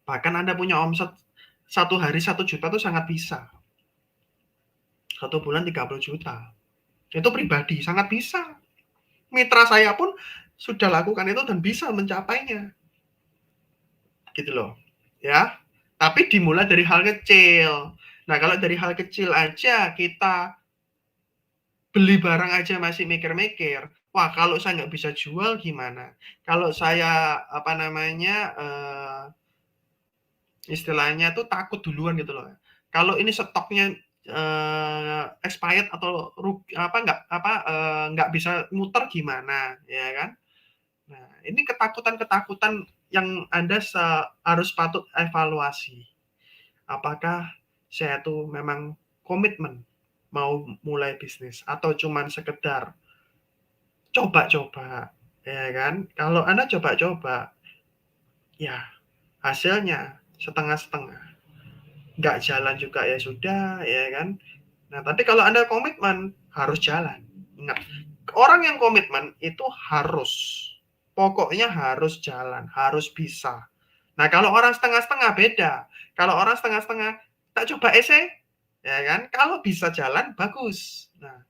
Speaker 5: Bahkan Anda punya omset satu hari 1 juta itu sangat bisa. 1 bulan 30 juta. Itu pribadi, sangat bisa. Mitra saya pun sudah lakukan itu dan bisa mencapainya. Gitu loh. Ya. Tapi dimulai dari hal kecil. Nah, kalau dari hal kecil aja kita beli barang aja masih mikir-mikir, wah kalau saya nggak bisa jual gimana? Kalau saya istilahnya tuh takut duluan gitu loh. Kalau ini stoknya expired atau nggak bisa muter gimana, ya kan? Nah, ini ketakutan-ketakutan yang Anda harus patut evaluasi. Apakah saya tuh memang komitmen mau mulai bisnis atau cuman sekedar coba-coba, ya kan? Kalau Anda coba-coba, ya hasilnya setengah-setengah, nggak jalan juga ya sudah, ya kan? Nah, tapi kalau Anda komitmen, harus jalan. Ingat, orang yang komitmen itu pokoknya harus jalan, harus bisa. Nah, kalau orang setengah-setengah beda. Kalau orang setengah-setengah, tak coba ya kan? Kalau bisa jalan, bagus. Nah,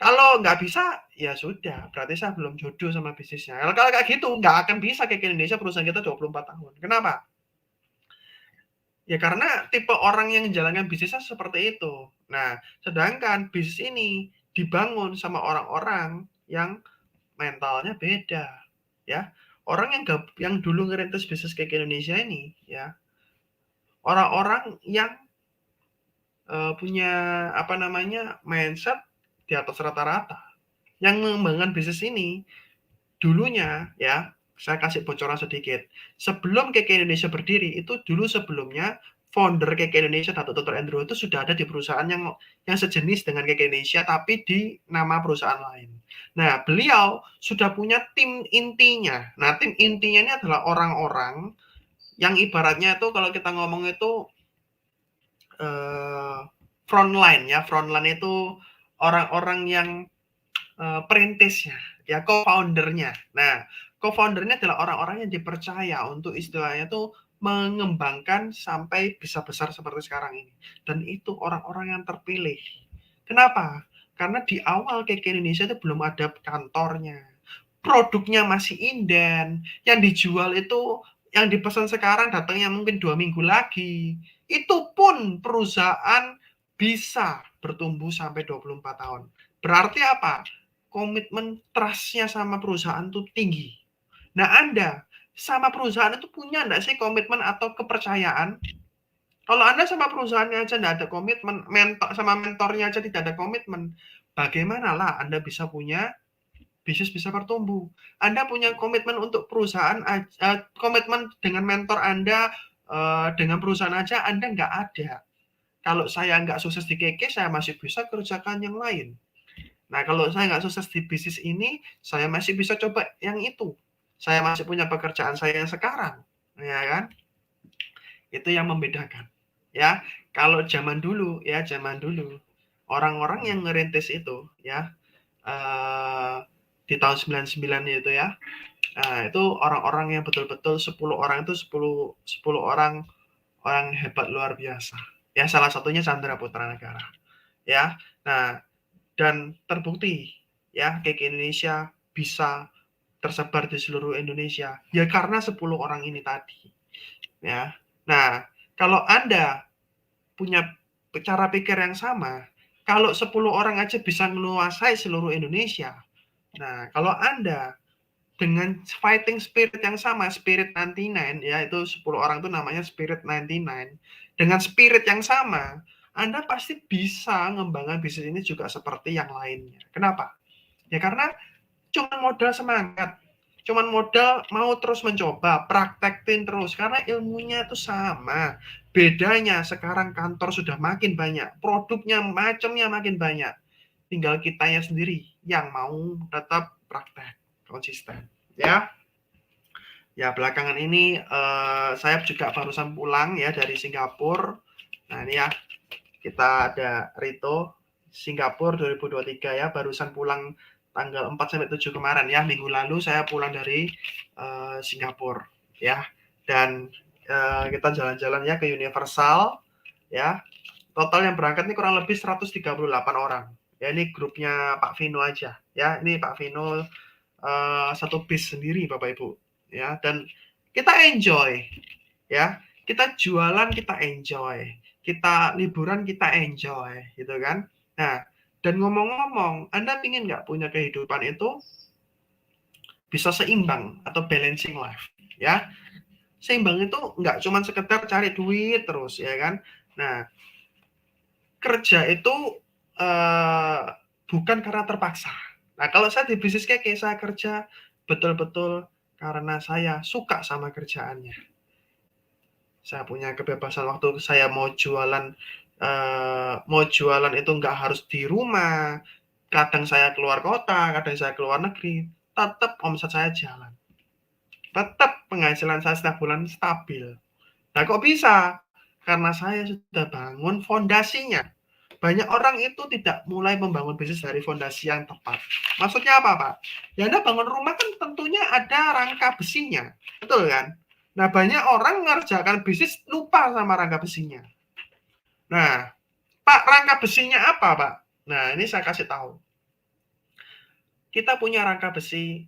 Speaker 5: kalau nggak bisa, ya sudah. Berarti saya belum jodoh sama bisnisnya. Kalau kayak gitu, nggak akan bisa kayak Indonesia perusahaan kita 24 tahun. Kenapa? Ya karena tipe orang yang menjalankan bisnisnya seperti itu. Nah, sedangkan bisnis ini dibangun sama orang-orang yang mentalnya beda, ya. Orang yang dulu ngerintis bisnis kayak Indonesia ini, ya, orang-orang yang punya mindset di atas rata-rata. Yang mengembangkan bisnis ini dulunya, ya, saya kasih bocoran sedikit. Sebelum KK Indonesia berdiri, itu dulu sebelumnya founder KK Indonesia, Datuk Dr. Andrew itu sudah ada di perusahaan yang sejenis dengan KK Indonesia, tapi di nama perusahaan lain. Nah, beliau sudah punya tim intinya. Nah, tim intinya ini adalah orang-orang yang ibaratnya itu kalau kita ngomong itu frontline, ya. Frontline itu orang-orang yang perintisnya, ya, co-foundernya. Nah, co-foundernya adalah orang-orang yang dipercaya untuk istilahnya tuh mengembangkan sampai bisa besar seperti sekarang ini. Dan itu orang-orang yang terpilih. Kenapa? Karena di awal KK Indonesia itu belum ada kantornya. Produknya masih inden. Yang dijual itu, yang dipesan sekarang datangnya mungkin 2 minggu lagi. Itu pun perusahaan bisa bertumbuh sampai 24 tahun. Berarti apa? Komitmen trust-nya sama perusahaan itu tinggi. Nah, Anda sama perusahaan itu punya enggak sih komitmen atau kepercayaan? Kalau Anda sama perusahaannya aja enggak ada komitmen, sama mentornya aja tidak ada komitmen, bagaimana lah Anda bisa punya bisnis bisa bertumbuh? Anda punya komitmen untuk perusahaan, komitmen dengan mentor Anda, dengan perusahaan aja Anda enggak ada. Kalau saya enggak sukses di KK, saya masih bisa kerjakan yang lain. Nah, kalau saya nggak sukses di bisnis ini, saya masih bisa coba yang itu. Saya masih punya pekerjaan saya yang sekarang, ya kan? Itu yang membedakan, ya. Kalau zaman dulu, orang-orang yang ngerintis itu, ya, di tahun 99 itu, ya, itu orang-orang yang betul-betul 10 orang itu 10 orang hebat luar biasa. Ya, salah satunya Chandra Putra Negara, ya. Nah, dan terbukti, ya, KK Indonesia bisa tersebar di seluruh Indonesia, ya karena 10 orang ini tadi, ya. Nah, kalau Anda punya cara pikir yang sama, kalau 10 orang aja bisa menguasai seluruh Indonesia, nah, kalau Anda dengan fighting spirit yang sama, spirit 99, ya, itu 10 orang itu namanya spirit 99, dengan spirit yang sama, Anda pasti bisa ngembangkan bisnis ini juga seperti yang lainnya. Kenapa? Ya karena cuma modal semangat, cuma modal mau terus mencoba, praktekin terus, karena ilmunya itu sama. Bedanya sekarang kantor sudah makin banyak, produknya macamnya makin banyak. Tinggal kitanya sendiri yang mau tetap praktek, konsisten. Ya. Ya, belakangan ini saya juga barusan pulang, ya, dari Singapura. Nah, ini, ya, kita ada Rito Singapura 2023, ya, barusan pulang tanggal 4 sampai 7 kemarin, ya, minggu lalu saya pulang dari Singapura, ya. Dan kita jalan-jalan, ya, ke Universal, ya. Total yang berangkat ini kurang lebih 138 orang. Ya, ini grupnya Pak Vino aja, ya. Ini Pak Vino satu bis sendiri, Bapak Ibu, ya. Dan kita enjoy, ya. Kita jualan, kita enjoy. Kita liburan, kita enjoy, gitu kan. Nah, dan ngomong-ngomong, Anda ingin nggak punya kehidupan itu bisa seimbang atau balancing life, ya. Seimbang itu nggak cuma sekedar cari duit terus, ya kan. Nah, kerja itu bukan karena terpaksa. Nah, kalau saya di bisnis keke, saya kerja betul-betul karena saya suka sama kerjaannya. Saya punya kebebasan waktu saya mau jualan itu nggak harus di rumah. Kadang saya keluar kota, kadang saya keluar negeri, tetap omset saya jalan. Tetap penghasilan saya setiap bulan stabil. Nah, kok bisa? Karena saya sudah bangun fondasinya. Banyak orang itu tidak mulai membangun bisnis dari fondasi yang tepat. Maksudnya apa, Pak? Ya, Anda bangun rumah kan tentunya ada rangka besinya. Betul kan? Nah, banyak orang mengerjakan bisnis lupa sama rangka besinya. Nah, Pak, rangka besinya apa, Pak? Nah, ini saya kasih tahu. Kita punya rangka besi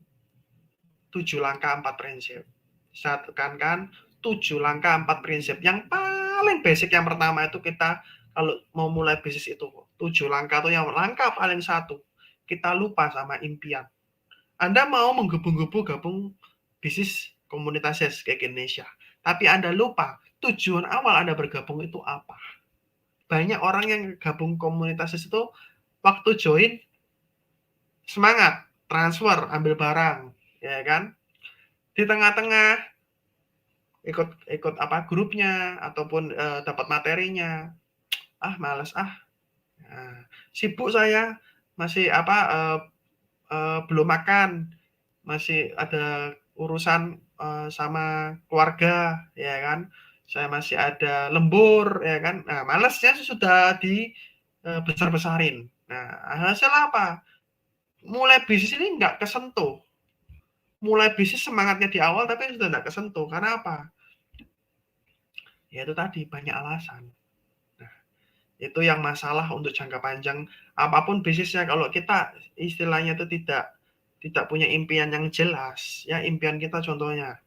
Speaker 5: 7 langkah 4 prinsip. Saya tekankan 7 langkah 4 prinsip. Yang paling basic yang pertama itu kita kalau mau mulai bisnis itu 7 langkah itu yang langkah paling 1. Kita lupa sama impian. Anda mau menggebu-gebu gabung bisnis komunitas kayak Indonesia. Tapi Anda lupa tujuan awal Anda bergabung itu apa. Banyak orang yang gabung komunitas itu waktu join semangat, transfer, ambil barang, ya kan? Di tengah-tengah ikut apa grupnya ataupun dapat materinya, malas nah, sibuk saya masih belum makan, masih ada urusan sama keluarga, ya kan, saya masih ada lembur, ya kan, nah malasnya sudah di besar-besarin. Nah, hasil apa? Mulai bisnis ini nggak kesentuh. Mulai bisnis semangatnya di awal tapi sudah nggak kesentuh. Karena apa? Ya itu tadi, banyak alasan. Nah, itu yang masalah untuk jangka panjang. Apapun bisnisnya, kalau kita istilahnya itu tidak punya impian yang jelas, ya impian kita contohnya,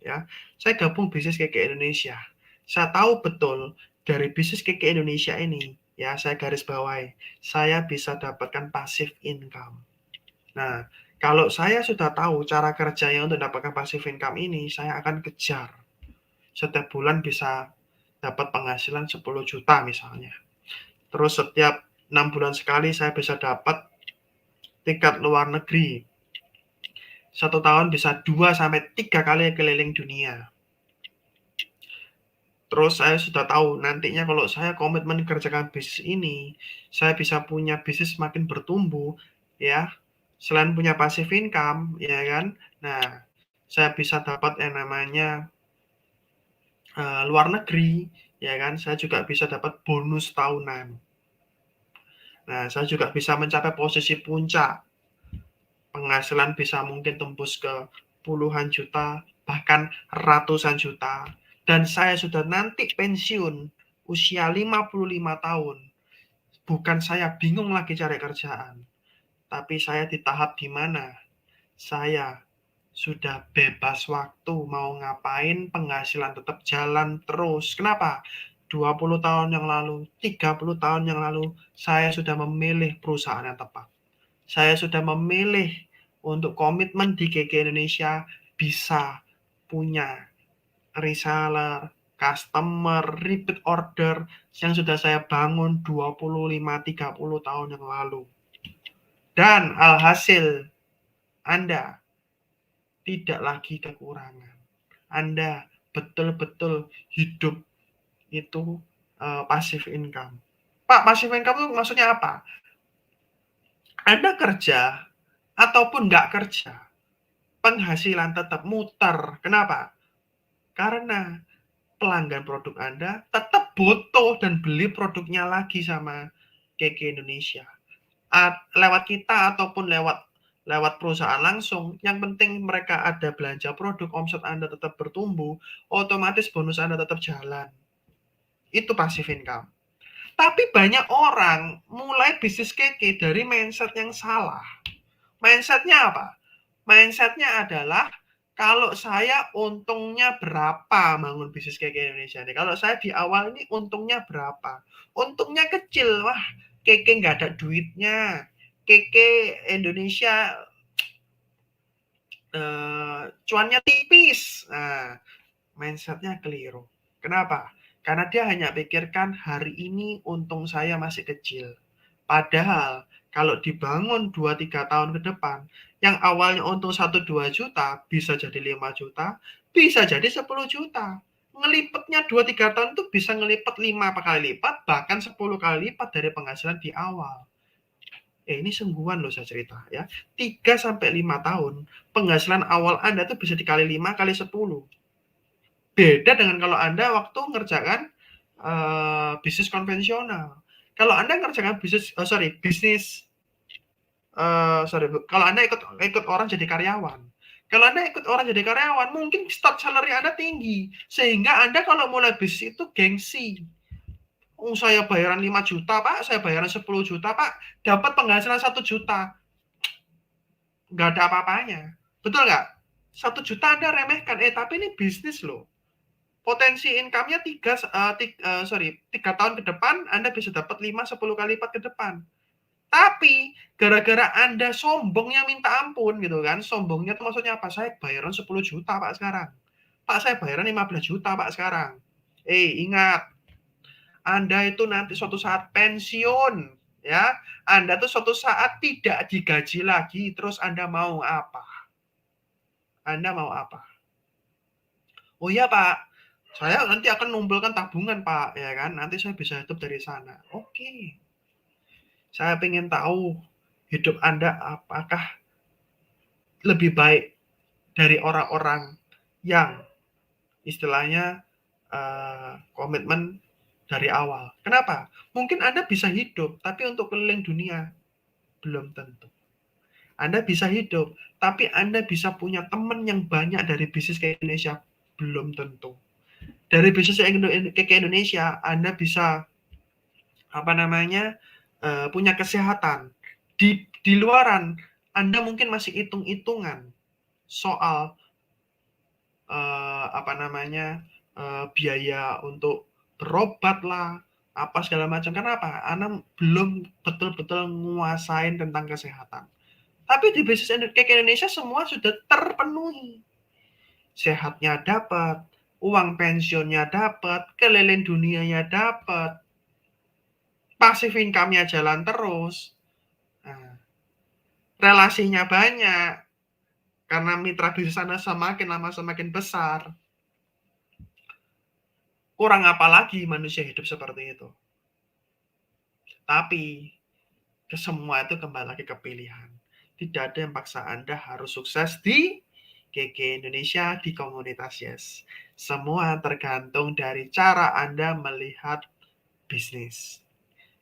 Speaker 5: ya saya gabung bisnis keke Indonesia. Saya tahu betul dari bisnis keke Indonesia ini, ya saya garis bawahi, saya bisa dapatkan passive income. Nah, kalau saya sudah tahu cara kerjanya untuk dapatkan passive income ini, saya akan kejar. Setiap bulan bisa dapat penghasilan 10 juta misalnya. Terus setiap 6 bulan sekali saya bisa dapat tingkat luar negeri. 1 tahun bisa 2-3 kali keliling dunia. Terus saya sudah tahu nantinya kalau saya komitmen kerjakan bisnis ini, saya bisa punya bisnis makin bertumbuh, ya. Selain punya passive income, ya kan. Nah, saya bisa dapat yang namanya luar negeri, ya kan. Saya juga bisa dapat bonus tahunan. Nah, saya juga bisa mencapai posisi puncak. Penghasilan bisa mungkin tembus ke puluhan juta, bahkan ratusan juta. Dan saya sudah nanti pensiun usia 55 tahun. Bukan saya bingung lagi cari kerjaan. Tapi saya di tahap di mana saya sudah bebas waktu, mau ngapain, penghasilan tetap jalan terus. Kenapa? 20 tahun yang lalu, 30 tahun yang lalu, saya sudah memilih perusahaan yang tepat. Saya sudah memilih untuk komitmen di KK Indonesia bisa punya reseller, customer, repeat order yang sudah saya bangun 25-30 tahun yang lalu. Dan alhasil Anda tidak lagi kekurangan. Anda betul-betul hidup itu passive income. Pak, passive income itu maksudnya apa? Anda kerja ataupun nggak kerja, penghasilan tetap muter. Kenapa? Karena pelanggan produk Anda tetap butuh dan beli produknya lagi sama KK Indonesia. Lewat kita ataupun lewat perusahaan langsung, yang penting mereka ada belanja produk, omset Anda tetap bertumbuh, otomatis bonus Anda tetap jalan. Itu passive income. Tapi banyak orang mulai bisnis keke dari mindset yang salah. Mindsetnya apa? Mindsetnya adalah kalau saya untungnya berapa bangun bisnis keke Indonesia ini. Kalau saya di awal ini untungnya berapa? Untungnya kecil, wah keke nggak ada duitnya. Keke Indonesia cuannya tipis. Nah, mindsetnya keliru. Kenapa? Karena dia hanya pikirkan hari ini untung saya masih kecil. Padahal kalau dibangun 2-3 tahun ke depan, yang awalnya untung 1-2 juta, bisa jadi 5 juta, bisa jadi 10 juta. Ngelipatnya 2-3 tahun itu bisa ngelipat 5 kali lipat, bahkan 10 kali lipat dari penghasilan di awal. Ini sungguhan loh saya cerita ya. 3-5 tahun, penghasilan awal Anda itu bisa dikali 5 kali 10. Beda dengan kalau Anda waktu ngerjakan bisnis konvensional. Kalau Anda ngerjakan kalau Anda ikut orang jadi karyawan. Kalau Anda ikut orang jadi karyawan, mungkin start salary Anda tinggi. Sehingga Anda kalau mulai bisnis itu gengsi. Saya bayaran 5 juta, Pak. Saya bayaran 10 juta, Pak. Dapat penghasilan 1 juta. Nggak ada apa-apanya. Betul nggak? 1 juta Anda remehkan. Tapi ini bisnis loh. Potensi income-nya 3 tahun ke depan, Anda bisa dapat 5-10 kali lipat ke depan. Tapi gara-gara Anda sombongnya minta ampun gitu kan. Sombongnya itu maksudnya apa? Saya bayaran 10 juta Pak sekarang. Pak, saya bayaran 15 juta Pak sekarang. Ingat, Anda itu nanti suatu saat pensiun, ya. Anda tuh suatu saat tidak digaji lagi, terus Anda mau apa? Anda mau apa? Oh iya Pak, saya nanti akan mengumpulkan tabungan Pak, ya kan? Nanti saya bisa hidup dari sana. Oke. Saya ingin tahu hidup Anda apakah lebih baik dari orang-orang yang istilahnya komitmen dari awal. Kenapa? Mungkin Anda bisa hidup, tapi untuk keliling dunia belum tentu. Anda bisa hidup, tapi Anda bisa punya teman yang banyak dari bisnis ke Indonesia belum tentu. Dari bisnis ke Indonesia, Anda bisa punya kesehatan. Di luaran, Anda mungkin masih hitung-hitungan soal biaya untuk berobat lah, apa segala macam. Kenapa? Anda belum betul-betul nguasain tentang kesehatan. Tapi di bisnis ke Indonesia semua sudah terpenuhi. Sehatnya dapat, uang pensiunnya dapat, keliling dunianya dapat, passive income-nya jalan terus, relasinya banyak, karena mitra bisnis Anda semakin lama semakin besar. Kurang apa lagi manusia hidup seperti itu. Tapi semua itu kembali lagi ke pilihan. Tidak ada yang paksa Anda harus sukses di KK Indonesia, di komunitas Yes. Semua tergantung dari cara Anda melihat bisnis.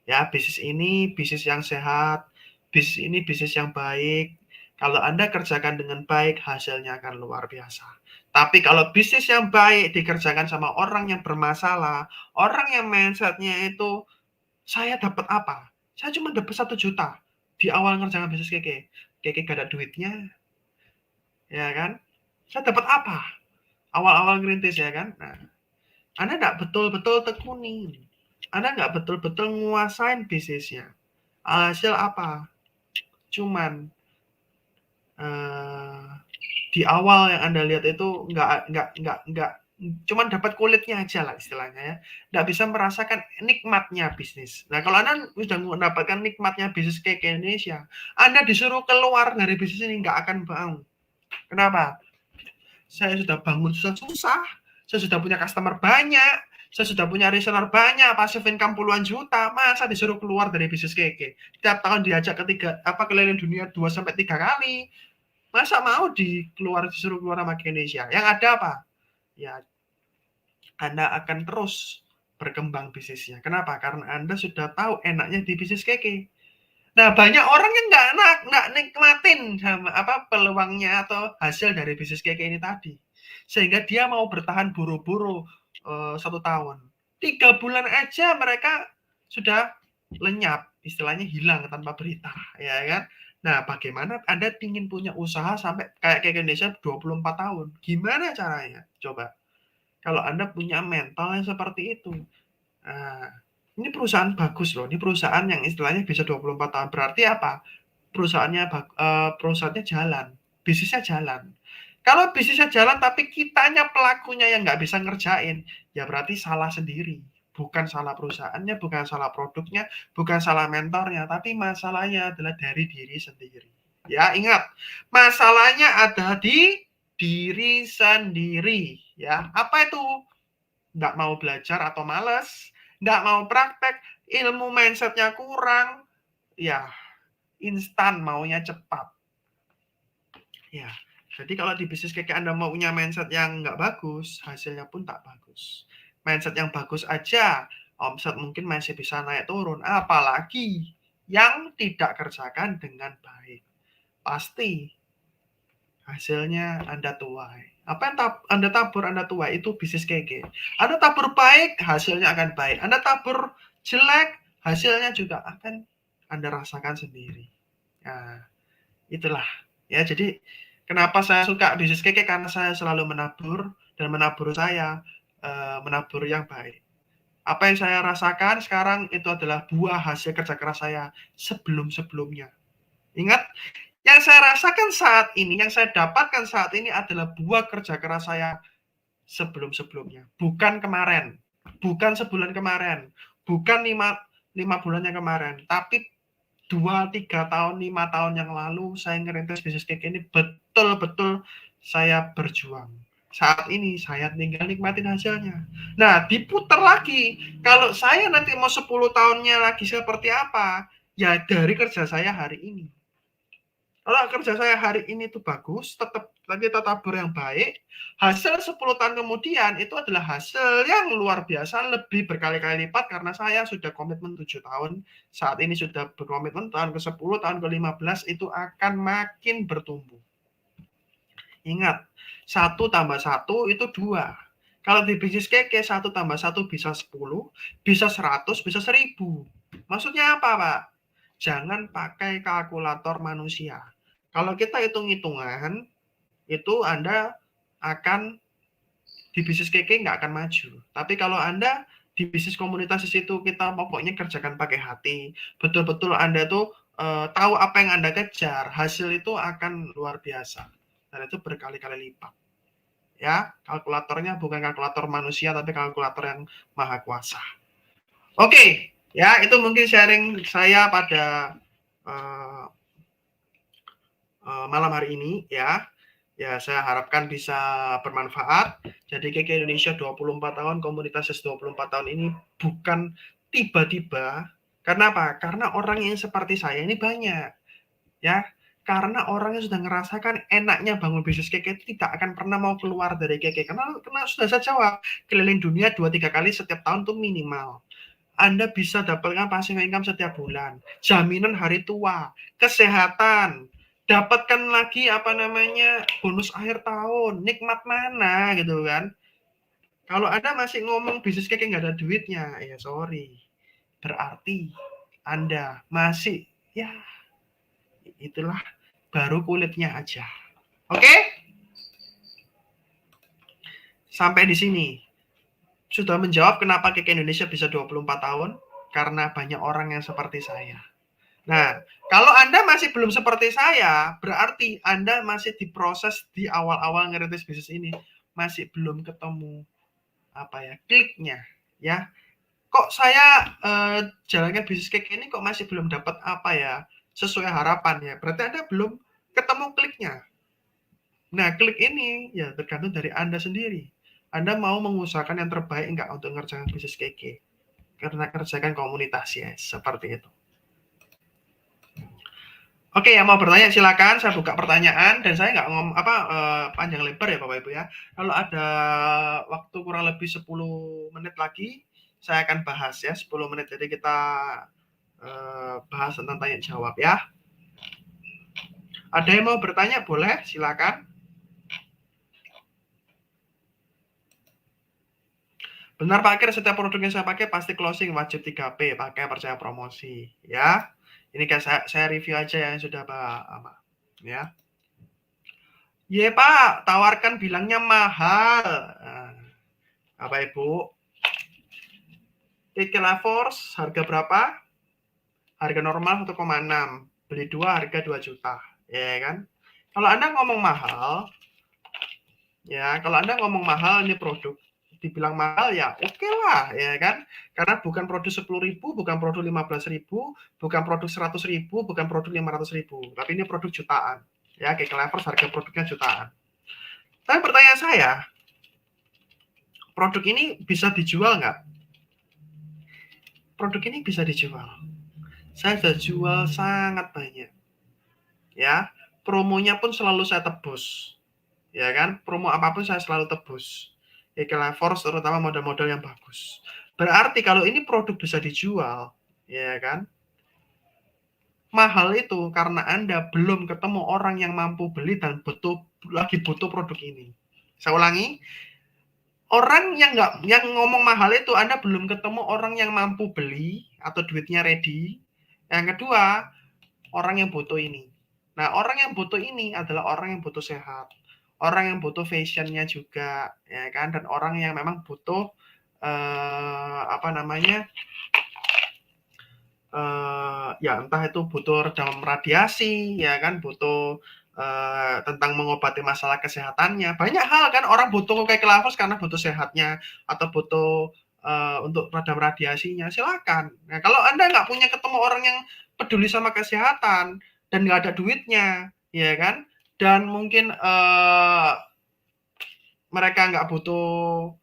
Speaker 5: Ya, bisnis ini bisnis yang sehat, bisnis ini bisnis yang baik. Kalau Anda kerjakan dengan baik, hasilnya akan luar biasa. Tapi kalau bisnis yang baik dikerjakan sama orang yang bermasalah, orang yang mindset-nya itu, saya dapat apa? Saya cuma dapat 1 juta di awal ngerjakan bisnis KK. KK gak ada duitnya. Ya kan? Saya dapat apa? Awal-awal ngerintis ya kan? Nah, Anda nggak betul-betul tekuni. Anda nggak betul-betul nguasain bisnisnya. Hasil apa? Cuman di awal yang Anda lihat itu nggak cuman dapat kulitnya aja lah istilahnya ya. Nggak bisa merasakan nikmatnya bisnis. Nah, kalau Anda sudah mendapatkan nikmatnya bisnis ke Indonesia, Anda disuruh keluar dari bisnis ini nggak akan mau. Kenapa? Saya sudah bangun susah-susah, saya sudah punya customer banyak, saya sudah punya reseller banyak, passive income puluhan juta, masa disuruh keluar dari bisnis keke? Tiap tahun diajak keliling dunia 2-3 kali, masa mau disuruh keluar sama Indonesia? Yang ada apa? Ya, Anda akan terus berkembang bisnisnya. Kenapa? Karena Anda sudah tahu enaknya di bisnis keke. Nah, banyak orang yang nggak nikmatin sama peluangnya atau hasil dari bisnis keke ini tadi. Sehingga dia mau bertahan buru-buru 1 tahun. 3 bulan aja mereka sudah lenyap, istilahnya hilang tanpa berita, ya kan? Nah, bagaimana Anda ingin punya usaha sampai kayak Indonesia 24 tahun? Gimana caranya? Coba. Kalau Anda punya mental yang seperti itu. Nah, ini perusahaan bagus loh. Ini perusahaan yang istilahnya bisa 24 tahun. Berarti apa? Perusahaannya jalan. Bisnisnya jalan. Kalau bisnisnya jalan tapi kitanya pelakunya yang nggak bisa ngerjain, ya berarti salah sendiri. Bukan salah perusahaannya, bukan salah produknya, bukan salah mentornya, tapi masalahnya adalah dari diri sendiri. Ya, ingat, masalahnya ada di diri sendiri. Ya, apa itu? Nggak mau belajar atau males, nggak mau praktek, ilmu mindsetnya kurang, ya instan, maunya cepat. Ya, jadi kalau di bisnis kayak Anda maunya mindset yang nggak bagus, hasilnya pun tak bagus. Mindset yang bagus aja, omset mungkin masih bisa naik turun, apalagi yang tidak kerjakan dengan baik. Pasti hasilnya Anda tuai. Apa yang Anda tabur, Anda tuai, itu bisnis keke. Anda tabur baik, hasilnya akan baik. Anda tabur jelek, hasilnya juga akan Anda rasakan sendiri. Nah, itulah. Ya, jadi kenapa saya suka bisnis keke, karena saya selalu menabur, dan menabur saya menabur yang baik. Apa yang saya rasakan sekarang itu adalah buah hasil kerja keras saya sebelum-sebelumnya. Ingat, yang saya rasakan saat ini, yang saya dapatkan saat ini adalah buah kerja keras saya sebelum-sebelumnya. Bukan kemarin, bukan sebulan kemarin, bukan 5 bulan yang kemarin, tapi 2, 3 tahun, 5 tahun yang lalu saya ngerintis bisnis keke ini betul-betul saya berjuang. Saat ini saya tinggal nikmatin hasilnya. Nah, diputar lagi. Kalau saya nanti mau 10 tahunnya lagi seperti apa, ya dari kerja saya hari ini. Kalau kerja saya hari ini itu bagus, tetap kita tabur yang baik, hasil 10 tahun kemudian itu adalah hasil yang luar biasa, lebih berkali-kali lipat, karena saya sudah komitmen 7 tahun, saat ini sudah berkomitmen tahun ke-10, tahun ke-15 itu akan makin bertumbuh. Ingat, 1 tambah 1 itu 2. Kalau di bisnis keke 1 tambah 1 bisa 10, bisa 100, bisa 1000. Maksudnya apa, Pak? Jangan pakai kalkulator manusia. Kalau kita hitung-hitungan, itu Anda akan di bisnis keke nggak akan maju. Tapi kalau Anda di bisnis komunitas di situ kita pokoknya kerjakan pakai hati, betul-betul Anda tuh tahu apa yang Anda kejar, hasil itu akan luar biasa. Dan itu berkali-kali lipat. Ya, kalkulatornya bukan kalkulator manusia, tapi kalkulator yang maha kuasa. Oke, ya itu mungkin sharing saya pada malam hari ini ya. Ya, saya harapkan bisa bermanfaat. Jadi Keke Indonesia 24 tahun, komunitas 24 tahun ini bukan tiba-tiba. Karena apa? Karena orang yang seperti saya ini banyak. Ya, karena orang yang sudah merasakan enaknya bangun bisnis Keke itu tidak akan pernah mau keluar dari Keke. Karena sudah saya jawab, keliling dunia 2-3 kali setiap tahun itu minimal. Anda bisa dapatkan passive income setiap bulan, jaminan hari tua, kesehatan, dapatkan lagi bonus akhir tahun, nikmat mana gitu kan. Kalau Anda masih ngomong bisnis keke nggak ada duitnya, ya sorry, berarti Anda masih ya itulah baru kulitnya aja. Oke? Sampai di sini sudah menjawab kenapa Keke Indonesia bisa 24 tahun, karena banyak orang yang seperti saya. Nah, kalau Anda masih belum seperti saya, berarti Anda masih diproses di awal-awal ngerintis bisnis ini, masih belum ketemu kliknya, ya. Kok saya jalankan bisnis Keke ini kok masih belum dapat sesuai harapan ya. Berarti Anda belum ketemu kliknya. Nah, klik ini ya tergantung dari Anda sendiri. Anda mau mengusahakan yang terbaik enggak untuk ngerjakan bisnis Keke? Karena kerjakan komunitas ya, seperti itu. Oke, yang mau bertanya silakan, saya buka pertanyaan dan saya nggak panjang lebar ya Bapak Ibu ya. Kalau ada waktu kurang lebih 10 menit lagi, saya akan bahas ya 10 menit. Jadi kita bahas tentang tanya jawab ya. Ada yang mau bertanya boleh, silakan. Benar Pak Kir, setiap produk yang saya pakai pasti closing, wajib 3P, pakai percaya promosi ya. Ini kan saya review aja yang sudah Pak ya. Ye Pak, tawarkan bilangnya mahal. Nah, Ibu? Keke Force harga berapa? Harga normal 1,6. Beli 2 harga 2 juta. Ya kan? Kalau Anda ngomong mahal, Ya, kalau Anda ngomong mahal ini produk, dibilang mahal ya oke lah, ya kan? Karena bukan produk 10.000, bukan produk 15.000, bukan produk 100.000, bukan produk 500.000, tapi ini produk jutaan. Ya, kayak Clevers harga produknya jutaan. Tapi pertanyaan saya, produk ini bisa dijual nggak? Produk ini bisa dijual. Saya sudah jual sangat banyak. Ya, promonya pun selalu saya tebus. Ya kan, promo apapun saya selalu tebus. Clevers terutama model-model yang bagus. Berarti kalau ini produk bisa dijual, ya kan, mahal itu karena Anda belum ketemu orang yang mampu beli dan lagi butuh produk ini. Saya ulangi, orang yang ngomong mahal itu Anda belum ketemu orang yang mampu beli atau duitnya ready. Yang kedua, orang yang butuh ini. Nah, orang yang butuh ini adalah orang yang butuh sehat, orang yang butuh fashionnya juga, ya kan, dan orang yang memang butuh ya entah itu butuh redam radiasi, ya kan, butuh tentang mengobati masalah kesehatannya. Banyak hal kan orang butuh kayak Clevers karena butuh sehatnya atau butuh untuk redam radiasinya. Silakan. Nah, kalau Anda nggak punya ketemu orang yang peduli sama kesehatan dan nggak ada duitnya, ya kan, dan mungkin mereka nggak butuh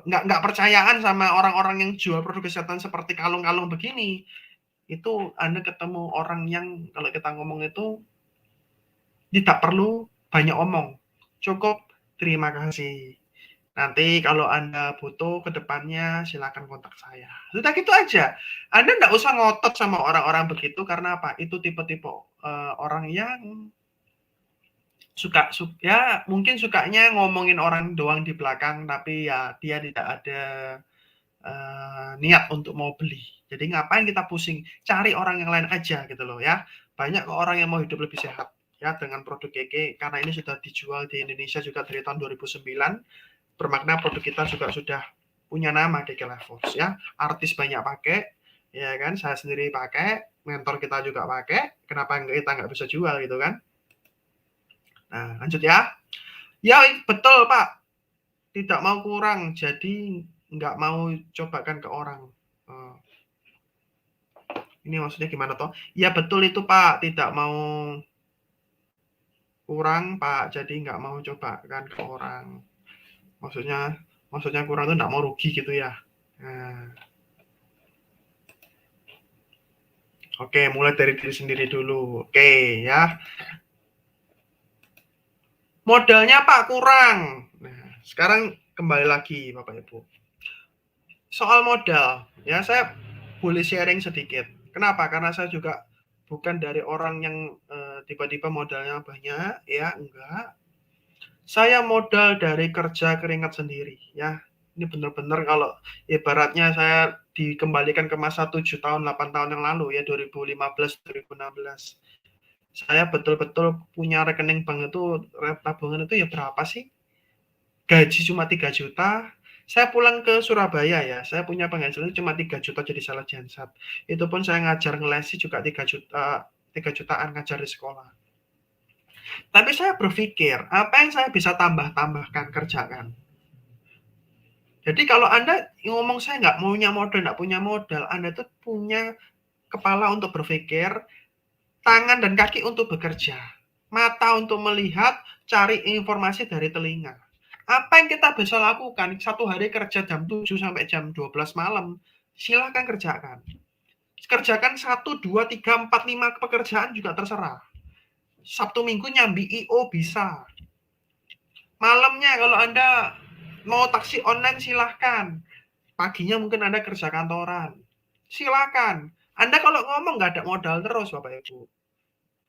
Speaker 5: nggak percayaan sama orang-orang yang jual produk kesehatan seperti kalung-kalung begini, itu Anda ketemu orang yang kalau kita ngomong itu tidak perlu banyak omong, cukup terima kasih. Nanti kalau Anda butuh ke depannya silakan kontak saya. Sudah gitu aja. Anda nggak usah ngotot sama orang-orang begitu karena apa? Itu tipe-tipe orang yang ya mungkin sukanya ngomongin orang doang di belakang, tapi ya dia tidak ada niat untuk mau beli. Jadi ngapain kita pusing? Cari orang yang lain aja gitu loh ya. Banyak kok orang yang mau hidup lebih sehat ya dengan produk Keke, karena ini sudah dijual di Indonesia juga dari tahun 2009. Bermakna produk kita juga sudah punya nama Keke Levels ya. Artis banyak pakai, ya kan? Saya sendiri pakai, mentor kita juga pakai. Kenapa kita nggak bisa jual gitu kan? Nah, lanjut ya. Ya, betul Pak. Tidak mau kurang, jadi nggak mau cobakan ke orang. Ini maksudnya gimana toh? Ya betul itu Pak, tidak mau kurang Pak, jadi nggak mau cobakan ke orang. Maksudnya kurang itu nggak mau rugi gitu ya. Nah. Oke, mulai dari diri sendiri dulu. Oke ya. Modalnya Pak kurang. Nah, sekarang kembali lagi Bapak Ibu. Soal modal, ya saya boleh sharing sedikit. Kenapa? Karena saya juga bukan dari orang yang tiba-tiba modalnya banyak, ya enggak. Saya modal dari kerja keringat sendiri, ya. Ini benar-benar kalau ibaratnya saya dikembalikan ke masa 7 tahun, 8 tahun yang lalu, ya 2015, 2016. Saya betul-betul punya rekening bank itu, tabungan itu ya berapa sih? Gaji cuma 3 juta, saya pulang ke Surabaya ya, saya punya penghasilan cuma 3 juta jadi salah jansat. Itu pun saya ngajar ngelesi juga 3 jutaan ngajar di sekolah. Tapi saya berpikir, apa yang saya bisa tambahkan, kerjakan. Jadi kalau Anda ngomong saya nggak punya modal, Anda tuh punya kepala untuk berpikir, tangan dan kaki untuk bekerja, mata untuk melihat, cari informasi dari telinga. Apa yang kita bisa lakukan? Satu hari kerja jam 7 sampai jam 12 malam, silahkan kerjakan. Kerjakan 1, 2, 3, 4, 5 pekerjaan juga terserah. Sabtu Minggu nyambi IO bisa. Malamnya kalau Anda mau taksi online silahkan. Paginya mungkin Anda kerja kantoran. Silahkan. Anda kalau ngomong nggak ada modal terus Bapak Ibu.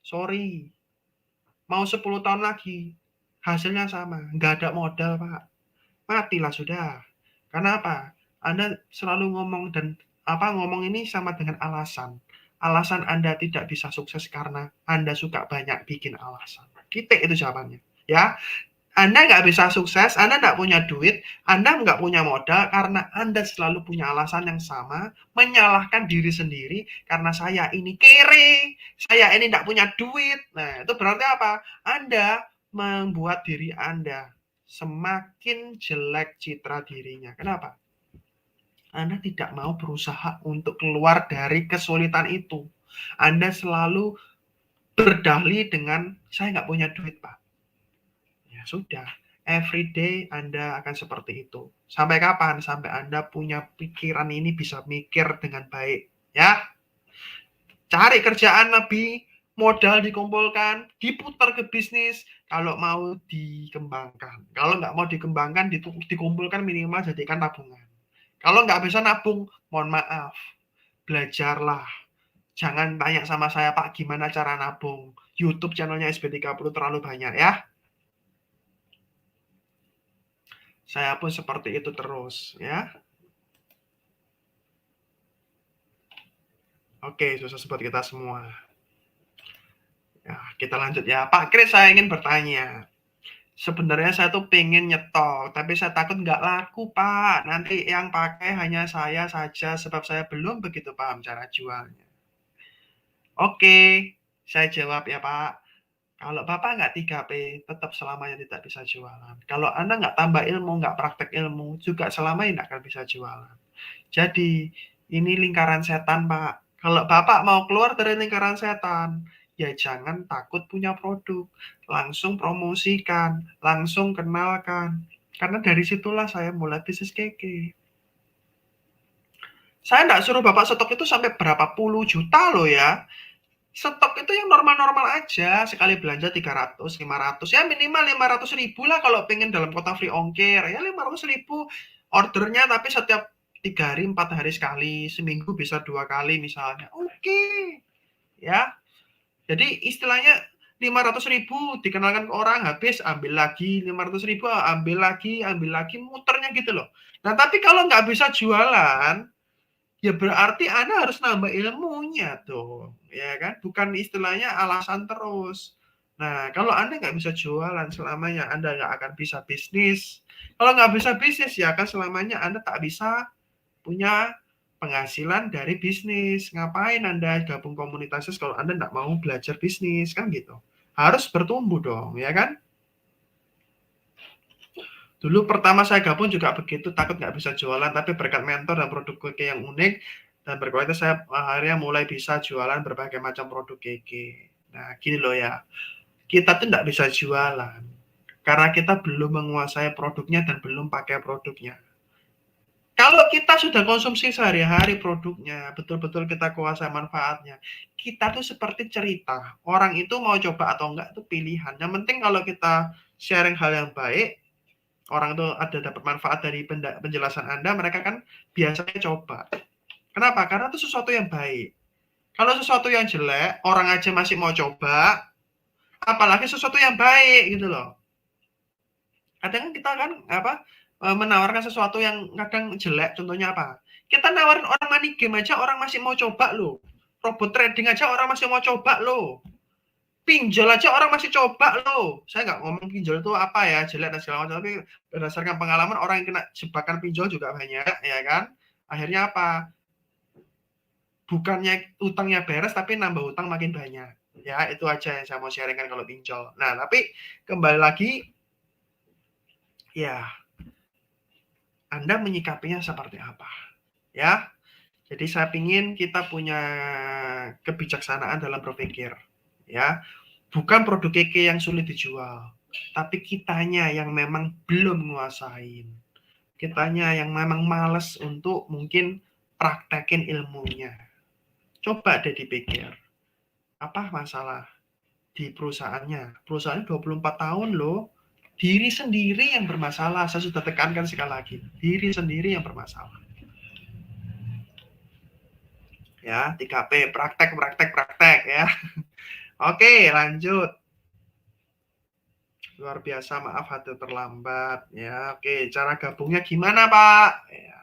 Speaker 5: Sorry. Mau 10 tahun lagi. Hasilnya sama. Nggak ada modal Pak. Matilah sudah. Karena apa? Anda selalu ngomong dan ngomong ini sama dengan alasan. Alasan Anda tidak bisa sukses karena Anda suka banyak bikin alasan. Titik itu jawabannya. Ya, Anda nggak bisa sukses, Anda nggak punya duit, Anda nggak punya modal karena Anda selalu punya alasan yang sama, menyalahkan diri sendiri karena saya ini kere, saya ini nggak punya duit. Nah, itu berarti apa? Anda membuat diri Anda semakin jelek citra dirinya. Kenapa? Anda tidak mau berusaha untuk keluar dari kesulitan itu. Anda selalu berdalih dengan, saya nggak punya duit, Pak. Ya sudah, every day Anda akan seperti itu. Sampai kapan? Sampai Anda punya pikiran ini bisa mikir dengan baik. Ya, cari kerjaan lebih, modal dikumpulkan, diputar ke bisnis, kalau mau dikembangkan. Kalau nggak mau dikembangkan, dikumpulkan minimal jadikan tabungan. Kalau nggak bisa nabung, mohon maaf, belajarlah. Jangan tanya sama saya, Pak, gimana cara nabung. YouTube channelnya SB30 terlalu banyak ya. Saya pun seperti itu terus ya. Oke, sukses buat kita semua. Ya, kita lanjut ya. Pak Kris, saya ingin bertanya. Sebenarnya saya tuh pengen nyetok, tapi saya takut nggak laku, Pak. Nanti yang pakai hanya saya saja, sebab saya belum begitu paham cara jualnya. Oke, saya jawab ya, Pak. Kalau Bapak nggak 3P, tetap selamanya tidak bisa jualan. Kalau Anda nggak tambah ilmu, nggak praktek ilmu, juga selamanya nggak akan bisa jualan. Jadi, ini lingkaran setan, Pak. Kalau Bapak mau keluar dari lingkaran setan, ya jangan takut punya produk. Langsung promosikan, langsung kenalkan. Karena dari situlah saya mulai bisnis keke. Saya nggak suruh Bapak stok itu sampai berapa puluh juta loh ya. Stok itu yang normal-normal aja, sekali belanja 300, 500, ya minimal 500.000 lah kalau pengen dalam kota free ongkir, ya 500.000 ordernya, tapi setiap 3 hari, 4 hari sekali, seminggu bisa 2 kali misalnya, oke, ya. Jadi istilahnya 500.000 dikenalkan ke orang, habis ambil lagi, 500.000 ambil lagi, muternya gitu loh. Nah tapi kalau nggak bisa jualan, ya berarti Anda harus nambah ilmunya tuh, ya kan? Bukan istilahnya alasan terus. Nah, kalau Anda nggak bisa jualan selamanya, Anda nggak akan bisa bisnis. Kalau nggak bisa bisnis, ya kan selamanya Anda tak bisa punya penghasilan dari bisnis. Ngapain Anda gabung komunitas kalau Anda nggak mau belajar bisnis, kan gitu. Harus bertumbuh dong, ya kan? Dulu pertama saya gabung juga begitu, takut nggak bisa jualan, tapi berkat mentor dan produk keke yang unik dan berkualitas, saya akhirnya mulai bisa jualan berbagai macam produk keke. Nah, gini loh ya, kita tuh nggak bisa jualan karena kita belum menguasai produknya dan belum pakai produknya. Kalau kita sudah konsumsi sehari-hari produknya, betul-betul kita kuasai manfaatnya, kita tuh seperti cerita. Orang itu mau coba atau enggak itu pilihan. Yang penting kalau kita sharing hal yang baik, orang itu ada dapat manfaat dari penjelasan Anda, mereka kan biasanya coba. Kenapa? Karena itu sesuatu yang baik. Kalau sesuatu yang jelek, orang aja masih mau coba, apalagi sesuatu yang baik gitu loh. Kadang kita kan menawarkan sesuatu yang kadang jelek, contohnya apa? Kita nawarin orang money game aja orang masih mau coba loh. Robot trading aja orang masih mau coba loh. Pinjol aja orang masih coba loh. Saya nggak ngomong pinjol itu apa ya, jelek dan segala macam, tapi berdasarkan pengalaman orang yang kena jebakan pinjol juga banyak, ya kan? Akhirnya apa? Bukannya utangnya beres, tapi nambah utang makin banyak. Ya, itu aja yang saya mau sharingkan kalau pinjol. Nah, tapi kembali lagi, ya, Anda menyikapinya seperti apa? Ya, jadi saya ingin kita punya kebijaksanaan dalam berpikir. Ya, bukan produk keke yang sulit dijual, tapi kitanya yang memang belum menguasain. Kitanya yang memang males untuk mungkin praktekin ilmunya. Coba deh dipikir, apa masalah di perusahaannya? Perusahaannya 24 tahun loh, diri sendiri yang bermasalah. Saya sudah tekankan sekali lagi, diri sendiri yang bermasalah. Ya, 3P, praktek ya. Oke, lanjut. Luar biasa, maaf hadir terlambat. Ya, oke, cara gabungnya gimana, Pak? Ya.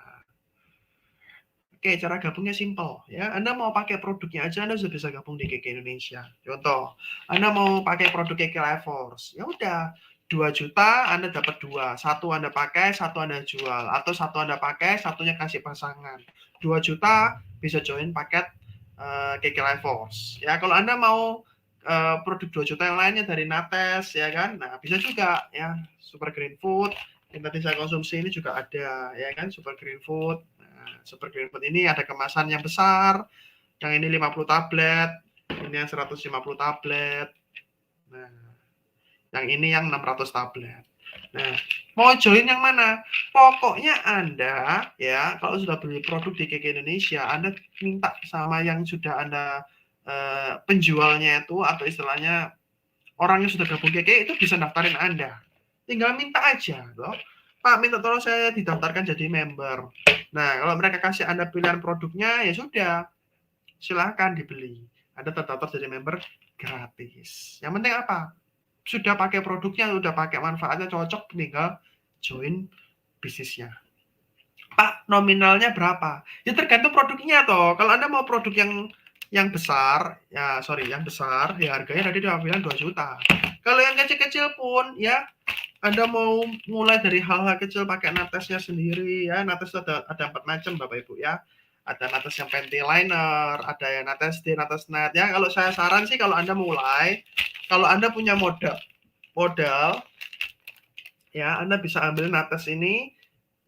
Speaker 5: Oke, cara gabungnya simple. Ya, Anda mau pakai produknya aja, Anda sudah bisa gabung di Keke Indonesia. Contoh, Anda mau pakai produk Keke Life Force. Ya udah, 2 juta Anda dapat 2. Satu Anda pakai, satu Anda jual. Atau satu Anda pakai, satunya kasih pasangan. 2 juta bisa join paket Keke Life Force. Ya, kalau Anda mau produk 2 juta yang lainnya dari Nates ya kan. Nah, bisa juga ya Super Green Food yang tadi saya konsumsi ini juga ada ya kan, Super Green Food. Nah, Super Green Food ini ada kemasan yang besar, yang ini 50 tablet, ini yang 150 tablet. Nah, yang ini yang 600 tablet. Nah, mau join yang mana? Pokoknya Anda ya kalau sudah beli produk di KK Indonesia, Anda minta sama yang sudah Anda penjualnya itu atau istilahnya orang yang sudah gabung KK itu bisa daftarin Anda. Tinggal minta aja loh. Pak, minta tolong saya didaftarkan jadi member. Nah, kalau mereka kasih Anda pilihan produknya, ya sudah. Silahkan dibeli. Anda terdaftar jadi member gratis. Yang penting apa? Sudah pakai produknya, sudah pakai manfaatnya cocok, tinggal join bisnisnya. Pak, nominalnya berapa? Ya tergantung produknya toh. Kalau Anda mau produk yang besar, ya harganya tadi dia bilang 2 juta. Kalau yang kecil-kecil pun ya Anda mau mulai dari hal-hal kecil pakai natesnya sendiri ya. Nates ada 4 macam Bapak Ibu ya. Ada nates yang panty liner, ada yang nates D, nates net ya. Kalau saya saran sih kalau Anda mulai, kalau Anda punya modal ya Anda bisa ambil nates ini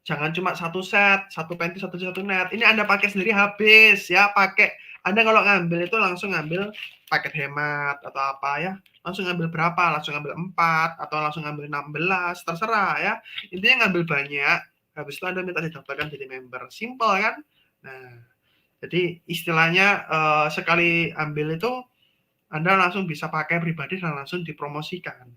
Speaker 5: jangan cuma 1 set, 1 panty, 1 net. Ini Anda pakai sendiri habis ya, pakai Anda kalau ngambil itu langsung ngambil paket hemat atau apa ya. Langsung ngambil berapa? Langsung ngambil 4 atau langsung ngambil 16, terserah ya. Intinya ngambil banyak, habis itu Anda minta didaftarkan jadi member. Simple kan? Nah, jadi istilahnya sekali ambil itu Anda langsung bisa pakai pribadi dan langsung dipromosikan.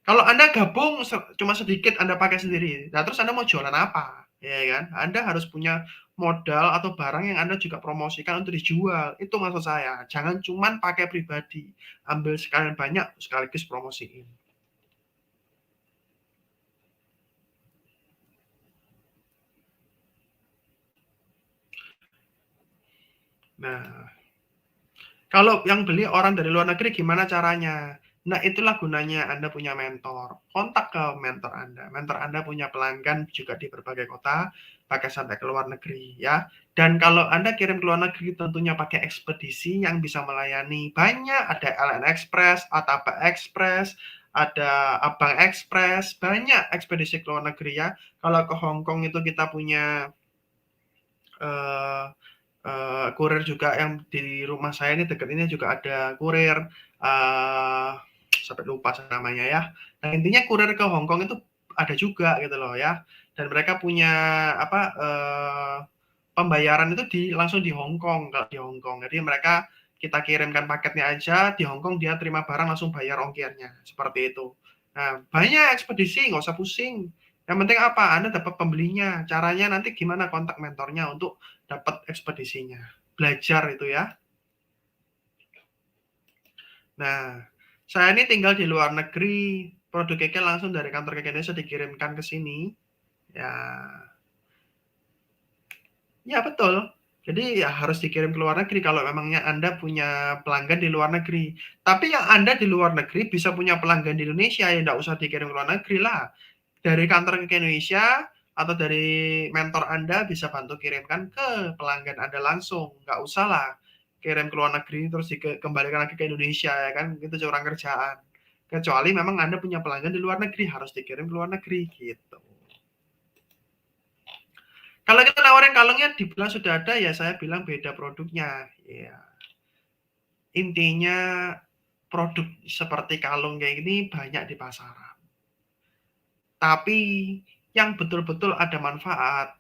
Speaker 5: Kalau Anda gabung cuma sedikit Anda pakai sendiri, nah terus Anda mau jualan apa? Ya kan? Anda harus punya modal atau barang yang Anda juga promosikan untuk dijual. Itu maksud saya. Jangan cuma pakai pribadi. Ambil sekalian banyak sekaligus promosiin. Nah, kalau yang beli orang dari luar negeri gimana caranya? Nah, itulah gunanya Anda punya mentor. Kontak ke mentor Anda. Mentor Anda punya pelanggan juga di berbagai kota, pakai sampai ke luar negeri ya. Dan kalau Anda kirim ke luar negeri tentunya pakai ekspedisi yang bisa melayani banyak, ada LN Express, Ataba Express, ada Abang Express, banyak ekspedisi ke luar negeri ya. Kalau ke Hong Kong itu kita punya kurir juga yang di rumah saya ini dekat ini juga ada kurir sampai lupa namanya ya. Nah, intinya kurir ke Hong Kong itu ada juga gitu loh ya. Dan mereka punya pembayaran itu langsung di Hong Kong kalau di Hong Kong. Jadi mereka kita kirimkan paketnya aja di Hong Kong, dia terima barang langsung bayar ongkirnya seperti itu. Nah, banyak ekspedisi, nggak usah pusing. Yang penting apa? Anda dapat pembelinya. Caranya nanti gimana kontak mentornya untuk dapat ekspedisinya. Belajar itu ya. Nah, saya ini tinggal di luar negeri. Produk KK langsung dari kantor KK Indonesia dikirimkan ke sini. Ya betul. Jadi ya harus dikirim ke luar negeri kalau memangnya Anda punya pelanggan di luar negeri. Tapi yang Anda di luar negeri bisa punya pelanggan di Indonesia, ya nggak usah dikirim ke luar negeri lah. Dari kantor KK Indonesia atau dari mentor Anda bisa bantu kirimkan ke pelanggan Anda langsung. Nggak usah lah kirim ke luar negeri terus dikembalikan lagi ke Indonesia ya kan, itu curang kerjaan. Kecuali memang Anda punya pelanggan di luar negeri, harus dikirim ke luar negeri gitu. Kalau kita nawarin kalungnya dibilang sudah ada, ya saya bilang beda produknya. Ya. Intinya produk seperti kalung kayak gini banyak di pasaran. Tapi yang betul-betul ada manfaat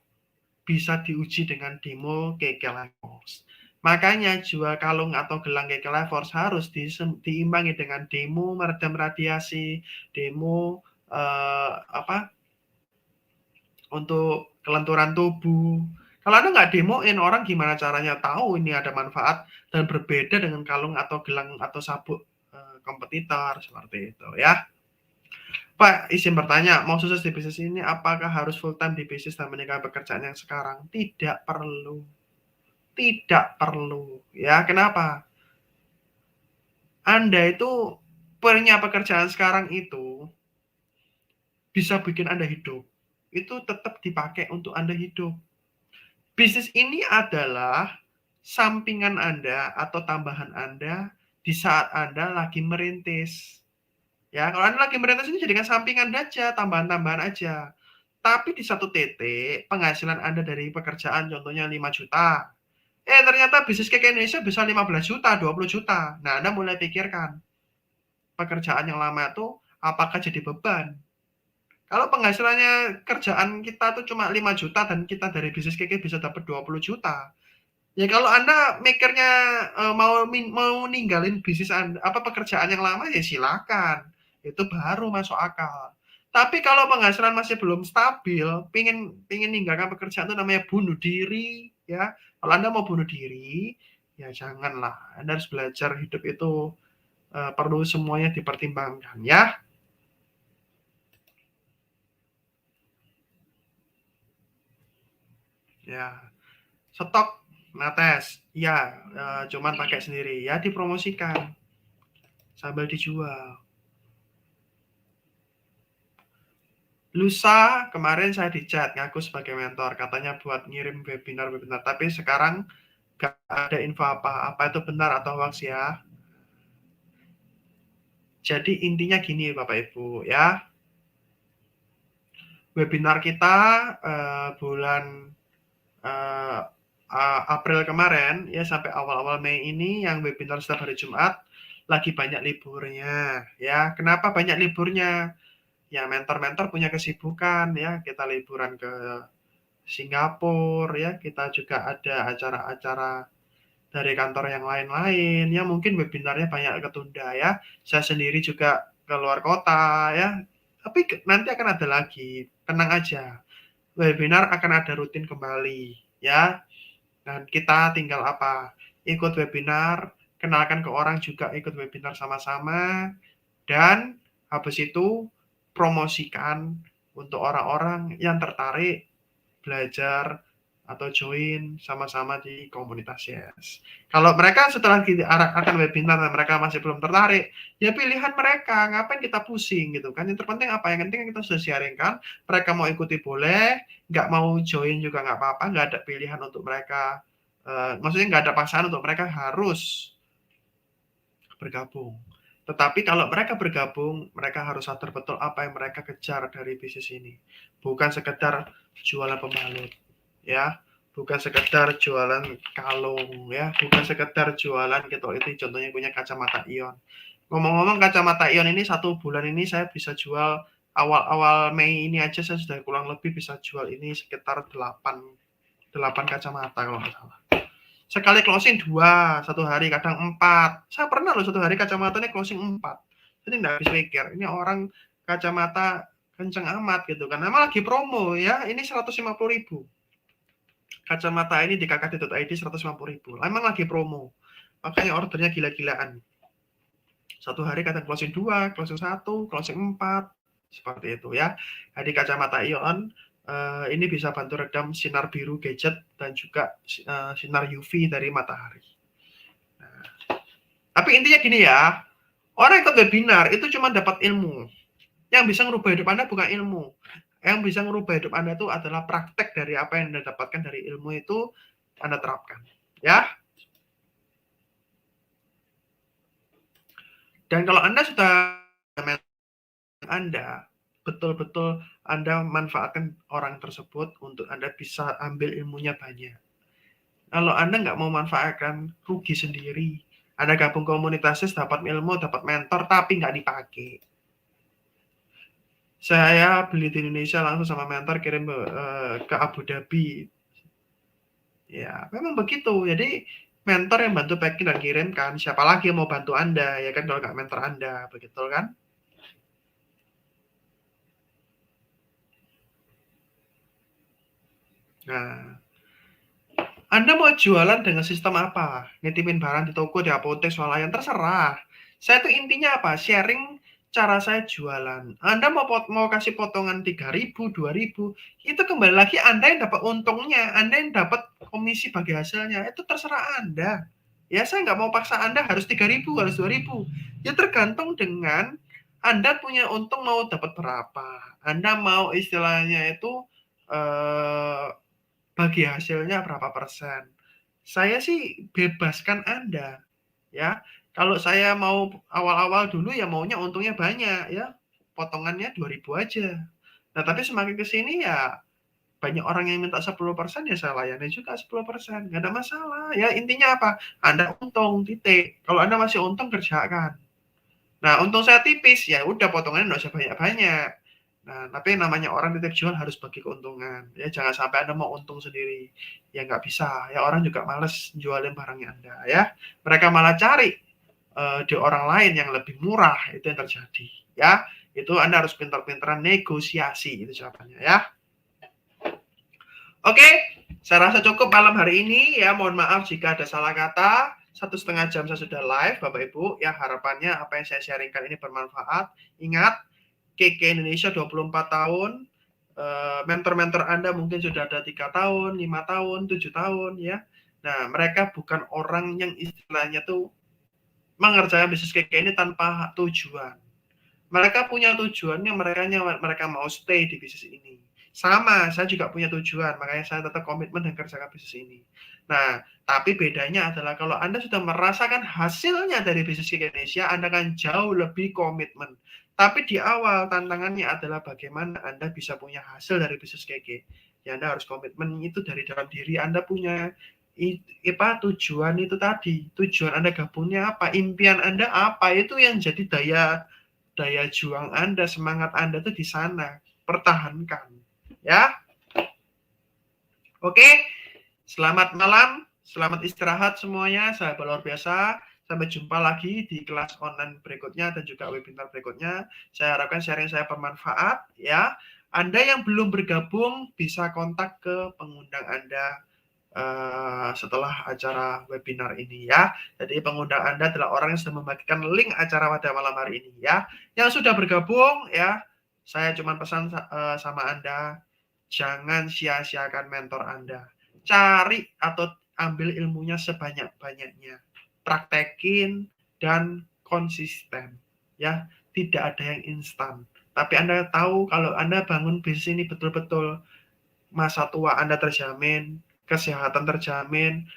Speaker 5: bisa diuji dengan demo KK Life Force. Makanya jual kalung atau gelang KK Life Force harus diimbangi dengan demo meredam radiasi, demo untuk kelenturan tubuh. Kalau Anda nggak demoin, orang gimana caranya tahu ini ada manfaat dan berbeda dengan kalung atau gelang atau sabuk kompetitor seperti itu ya. Pak, izin bertanya, mau sukses di bisnis ini apakah harus full time di bisnis dan meninggalkan pekerjaan yang sekarang? Tidak perlu. Tidak perlu. Ya, kenapa? Anda itu punya pekerjaan sekarang itu bisa bikin Anda hidup. Itu tetap dipakai untuk Anda hidup. Bisnis ini adalah sampingan Anda atau tambahan Anda di saat Anda lagi merintis. Ya, kalau Anda lagi merintis ini jadikan sampingan aja, tambahan-tambahan aja. Tapi di satu titik penghasilan Anda dari pekerjaan contohnya 5 juta. Ternyata bisnis Cake Indonesia bisa 15 juta, 20 juta. Nah, Anda mulai pikirkan, pekerjaan yang lama itu apakah jadi beban? Kalau penghasilannya kerjaan kita tuh cuma 5 juta dan kita dari bisnis Cake bisa dapat 20 juta. Ya kalau Anda mikirnya mau ninggalin bisnis Anda, pekerjaan yang lama ya silakan. Itu baru masuk akal. Tapi kalau penghasilan masih belum stabil, pingin ninggalkan pekerjaan itu namanya bunuh diri, ya. Kalau Anda mau bunuh diri, ya janganlah. Anda harus belajar hidup itu perlu semuanya dipertimbangkan, ya. Ya, stok Nates, ya, cuman pakai sendiri, ya dipromosikan sambil dijual. Lusa kemarin saya di-chat ngaku sebagai mentor, katanya buat ngirim webinar, tapi sekarang gak ada info apa itu benar atau hoax ya. Jadi intinya gini Bapak Ibu ya, webinar kita bulan April kemarin ya sampai awal-awal Mei ini yang webinar setiap hari Jumat lagi banyak liburnya ya. Kenapa banyak liburnya? Ya mentor-mentor punya kesibukan ya, kita liburan ke Singapura ya, kita juga ada acara-acara dari kantor yang lain-lain ya, mungkin webinarnya banyak ketunda ya. Saya sendiri juga keluar kota ya, tapi nanti akan ada lagi, tenang aja. Webinar akan ada rutin kembali ya. Dan kita tinggal ikut webinar, kenalkan ke orang juga ikut webinar sama-sama, dan habis itu promosikan untuk orang-orang yang tertarik belajar atau join sama-sama di komunitas Yes. Kalau mereka setelah akan webinar dan mereka masih belum tertarik, ya pilihan mereka, ngapain kita pusing gitu kan. Yang terpenting yang penting kita sudah sharingkan, mereka mau ikuti boleh, nggak mau join juga nggak apa-apa, nggak ada pilihan untuk mereka, maksudnya nggak ada paksaan untuk mereka harus bergabung. Tetapi kalau mereka bergabung, mereka harus sadar betul apa yang mereka kejar dari bisnis ini. Bukan sekedar jualan pembalut, ya. Bukan sekedar jualan kalung, ya. Bukan sekedar jualan gitu. Itu contohnya punya kacamata ion. Ngomong-ngomong kacamata ion ini 1 bulan ini saya bisa jual, awal-awal Mei ini aja saya sudah kurang lebih bisa jual ini sekitar 8 kacamata kalau nggak salah. Sekali closing 2, 1 hari kadang 4. Saya pernah loh 1 hari kacamatanya closing 4. Jadi nggak habis pikir, ini orang kacamata kenceng amat gitu kan. Memang lagi promo ya, ini 150.000. Kacamata ini di kkd.id 150.000. Memang lagi promo. Makanya ordernya gila-gilaan. 1 hari kadang closing 2, closing 1, closing 4. Seperti itu ya. Jadi kacamata ion ini bisa bantu redam sinar biru gadget dan juga sinar UV dari matahari. Nah, tapi intinya gini ya, orang ikut webinar itu cuma dapat ilmu. Yang bisa merubah hidup Anda bukan ilmu. Yang bisa merubah hidup Anda itu adalah praktek dari apa yang Anda dapatkan dari ilmu itu Anda terapkan. Ya. Dan kalau Anda sudah Anda betul-betul Anda manfaatkan orang tersebut untuk Anda bisa ambil ilmunya banyak. Kalau Anda nggak mau manfaatkan, rugi sendiri. Anda gabung komunitas, dapat ilmu, dapat mentor, tapi nggak dipakai. Saya beli di Indonesia langsung sama mentor kirim ke Abu Dhabi. Ya, memang begitu. Jadi mentor yang bantu packing dan kirimkan. Siapa lagi yang mau bantu Anda, ya kan, kalau nggak mentor Anda, begitu kan? Nah, Anda mau jualan dengan sistem apa? Nitipin barang di toko, di apotek, swalayan, terserah. Saya tuh intinya apa? Sharing cara saya jualan. Anda mau kasih potongan 3.000, 2.000, itu kembali lagi Anda yang dapat untungnya, Anda yang dapat komisi bagi hasilnya. Itu terserah Anda. Ya, saya nggak mau paksa Anda harus 3.000, harus 2.000. Ya tergantung dengan Anda punya untung mau dapat berapa. Anda mau istilahnya itu bagi hasilnya berapa persen. Saya sih bebaskan Anda, ya. Kalau saya mau awal-awal dulu ya maunya untungnya banyak ya, potongannya 2.000 aja. Nah, tapi semakin ke sini ya banyak orang yang minta 10% ya saya layani juga 10%, nggak ada masalah. Ya intinya apa? Anda untung, titik. Kalau Anda masih untung, kerjakan. Nah, untung saya tipis, ya udah potongannya nggak usah banyak-banyak. Nah, tapi yang namanya orang titip jual harus bagi keuntungan. Ya jangan sampai Anda mau untung sendiri. Ya nggak bisa. Ya orang juga males jualin barangnya Anda ya. Mereka malah cari di orang lain yang lebih murah, itu yang terjadi. Ya, itu Anda harus pintar-pintaran negosiasi, itu jawabannya ya. Oke, saya rasa cukup malam hari ini ya. Mohon maaf jika ada salah kata. 1,5 jam saya sudah live, Bapak Ibu. Ya, harapannya apa yang saya sharingkan ini bermanfaat. Ingat, KK Indonesia 24 tahun. Mentor-mentor Anda mungkin sudah ada 3 tahun, 5 tahun, 7 tahun ya. Nah, mereka bukan orang yang istilahnya tuh mengerjakan bisnis KK ini tanpa tujuan. Mereka punya tujuan yang mereka mau stay di bisnis ini. Sama, saya juga punya tujuan, makanya saya tetap komitmen dan kerjakan bisnis ini. Nah, tapi bedanya adalah kalau Anda sudah merasakan hasilnya dari bisnis KK Indonesia, Anda akan jauh lebih komitmen. Tapi di awal tantangannya adalah bagaimana Anda bisa punya hasil dari bisnis KK. Ya, Anda harus komitmen itu dari dalam diri Anda punya tujuan itu tadi. Tujuan Anda gabungnya apa? Impian Anda apa? Itu yang jadi daya juang Anda, semangat Anda itu di sana. Pertahankan. Ya. Oke. Selamat malam. Selamat istirahat semuanya. Sahabat luar biasa. Sampai jumpa lagi di kelas online berikutnya dan juga webinar berikutnya. Saya harapkan sharing saya bermanfaat. Ya. Anda yang belum bergabung bisa kontak ke pengundang Anda setelah acara webinar ini ya. Jadi pengundang Anda adalah orang yang sudah membagikan link acara pada malam hari ini ya. Yang sudah bergabung ya, saya cuma pesan sama Anda, jangan sia-siakan mentor Anda. Cari atau ambil ilmunya sebanyak-banyaknya. Praktekin dan konsisten ya. Tidak ada yang instan. Tapi Anda tahu kalau Anda bangun bisnis ini betul-betul masa tua Anda terjamin, kesehatan terjamin,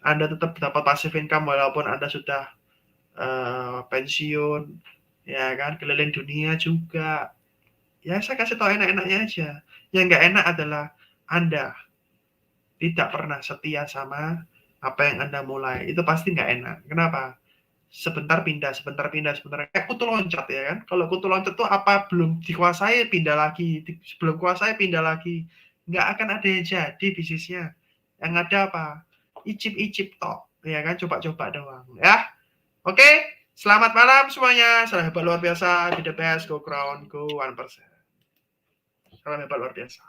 Speaker 5: Anda tetap dapat passive income walaupun Anda sudah pensiun, ya kan, keliling dunia juga. Ya saya kasih tahu enak-enaknya aja. Yang nggak enak adalah Anda tidak pernah setia sama apa yang Anda mulai. Itu pasti nggak enak. Kenapa? Sebentar pindah. Kayak kutu loncat ya kan. Kalau kutu loncat tuh apa belum dikuasai pindah lagi. Sebelum kuasai pindah lagi. Nggak akan ada yang jadi bisnisnya. Yang ada apa? Icip-icip tok. Ya kan, coba-coba doang. Ya. Oke. Selamat malam semuanya. Salam hebat luar biasa. Be the best. Go crown. Go 1%. Salam hebat luar biasa.